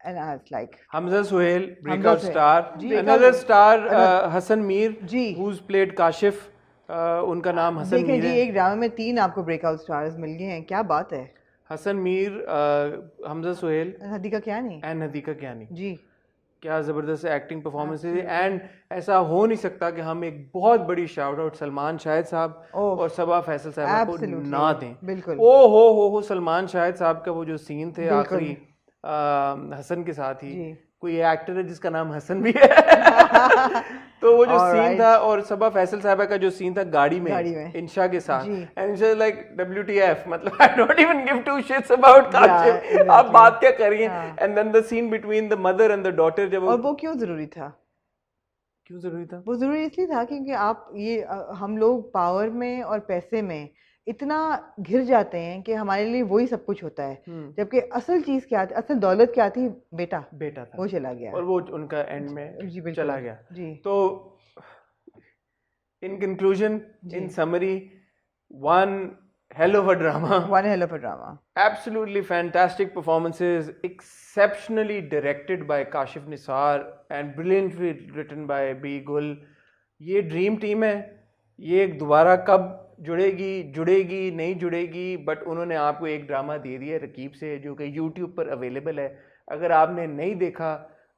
B: and I was like
A: Hamza Suhail,
B: Hamza
A: breakout
B: Suhail,
A: star,
B: ji.
A: another star Hasan Mir,
B: ji.
A: who's played Kashif, उनका नाम हसन
B: देखें
A: मीर
B: जी,
A: है।
B: एक ड्रामे में 3 आपको ब्रेकआउट स्टार्स मिल गए हैं, क्या बात है।
A: हसन मीर, हमजा सुहेल
B: हदीका क्या नहीं
A: एंड हदीका कियानी,
B: जी,
A: क्या ज़बरदस्त एक्टिंग परफॉर्मेंसेज है। एंड ऐसा हो नहीं सकता कि हम एक बहुत बड़ी शाउट आउट सलमान शाहिद साहब और सबा फैसल साहब को ना दें।
B: बिल्कुल।
A: ओ हो सलमान शाहिद साहब का वो जो सीन थे
B: बिल्कुल।
A: आखिरी हसन के साथ ही,
B: जी।
A: कोई एक्टर है जिसका नाम हसन भी है तो वो जो सीन था, और सबा फैसल साहब का जो सीन था गाड़ी में इंशा के साथ, एंड इट्स लाइक WTF, मतलब I don't even give two shits about Kashif, आप बात क्या कर रही हैं। And then the scene between the mother and the daughter, जब
B: और वो क्यों जरूरी था?
A: क्यों जरूरी था?
B: वो जरूरी इसलिए था क्योंकि आप ये हम लोग पावर में और पैसे में इतना घिर जाते हैं कि हमारे लिए वही सब कुछ होता है, जबकि असल चीज क्या थी, असल दौलत क्या थी? बेटा
A: था,
B: वो चला गया
A: और वो उनका एंड में
B: जी,
A: चला गया
B: जी।
A: तो in conclusion, in summary, one hell of a drama, absolutely fantastic performances, exceptionally directed by Kashif Nisar and brilliantly written by B Gul. ये ड्रीम टीम है, ये दोबारा कब जुड़ेगी नहीं जुड़ेगी, बट उन्होंने आपको एक ड्रामा दे दिया रकीब से जो कि YouTube पर अवेलेबल है। अगर आपने नहीं देखा,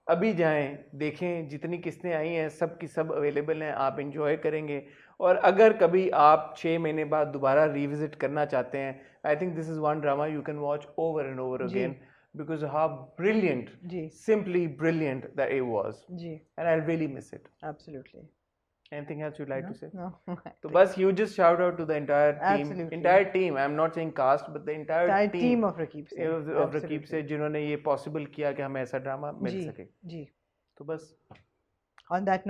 A: अभी जाएं देखें, जितनी किस्तें आई हैं सब की सब अवेलेबल हैं, आप इंजॉय करेंगे। और अगर कभी आप 6 महीने बाद दोबारा रिविजिट करना चाहते हैं, I think this is one drama you can watch over and over again, because how brilliant, simply brilliant that it was, and I'll really miss it.
B: Absolutely.
A: Anything else you'd like to say?
B: No.
A: तो बस hugest shout out to the entire team.
B: Absolutely.
A: Entire team. I'm not saying cast, but the entire
B: team of Rakib से.
A: of Rakib से जिन्होंने ये possible किया कि हमें ऐसा ड्रामा मिल सके.
B: जी.
A: तो बस.
B: On that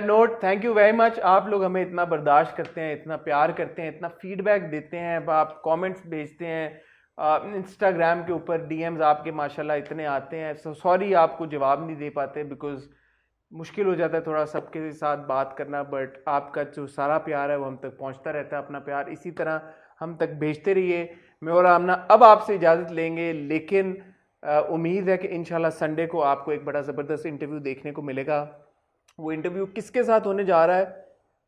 B: note,
A: thank you very much. आप लोग हमें इतना बर्दाश्त करते हैं, इतना प्यार करते हैं, इतना फीडबैक देते हैं, आप कमेंट्स भेजते हैं, इंस्टाग्राम के ऊपर डीएम्स आपके माशाल्लाह इतने आते हैं. सॉरी आपको जवाब नहीं दे पाते बिकॉज मुश्किल हो जाता है थोड़ा सबके साथ बात करना, बट आपका जो सारा प्यार है वो हम तक पहुंचता रहता है. अपना प्यार इसी तरह हम तक भेजते रहिए. मैं और आमना अब आपसे इजाज़त लेंगे, लेकिन उम्मीद है कि इंशाल्लाह संडे को आपको एक बड़ा ज़बरदस्त इंटरव्यू देखने को मिलेगा. वो इंटरव्यू किसके साथ होने जा रहा है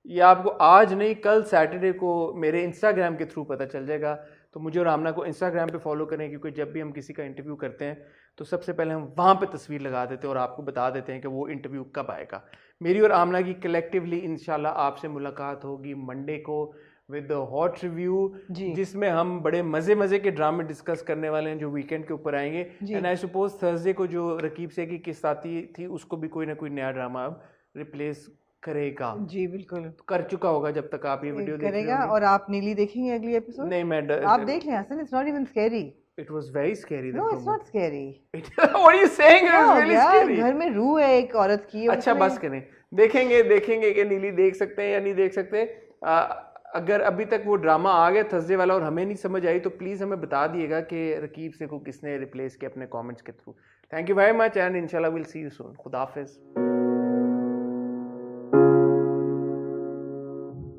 A: ये आपको आज नहीं कल सैटरडे को मेरे इंस्टाग्राम के थ्रू पता चल जाएगा. तो मुझे और आमना को इंस्टाग्राम पे फॉलो करें, क्योंकि जब भी हम किसी का इंटरव्यू करते हैं तो सबसे पहले हम वहाँ पे तस्वीर लगा देते हैं और आपको बता देते हैं कि वो इंटरव्यू कब आएगा. मेरी और आमना की कलेक्टिवली इंशाल्लाह आपसे मुलाकात होगी मंडे को विद द हॉट रिव्यू, जिसमें हम बड़े मज़े के ड्रामे डिस्कस करने वाले हैं जो वीकेंड के ऊपर आएंगे. एंड आई सपोज थर्सडे को जो रकीब से की किस्त आती थी उसको भी कोई ना कोई नया ड्रामा अब रिप्लेस करेगा.
B: जी बिल्कुल
A: कर चुका होगा जब तक आप ये वीडियो
B: करेगा. और आप नीली देखेंगे अगली एपिसोड?
A: नहीं, मैं
B: आप देख लें Hasan, it's not even scary.
A: It was very scary.
B: No, it's not scary.
A: What are you saying? It was really scary.
B: घर में रूह है एक औरत की.
A: अच्छा बस करें, देखेंगे कि नीली देख सकते हैं या नहीं देख सकते. अगर अभी तक वो ड्रामा आ गया थर्सडे वाला और हमें नहीं समझ आई तो प्लीज़ हमें बता दिएगा कि रकीब से को किसने रिप्लेस किया अपने कमेंट्स के through. Thank you very much and इंशाल्लाह विल सी यू सून. खुदा हाफिज़.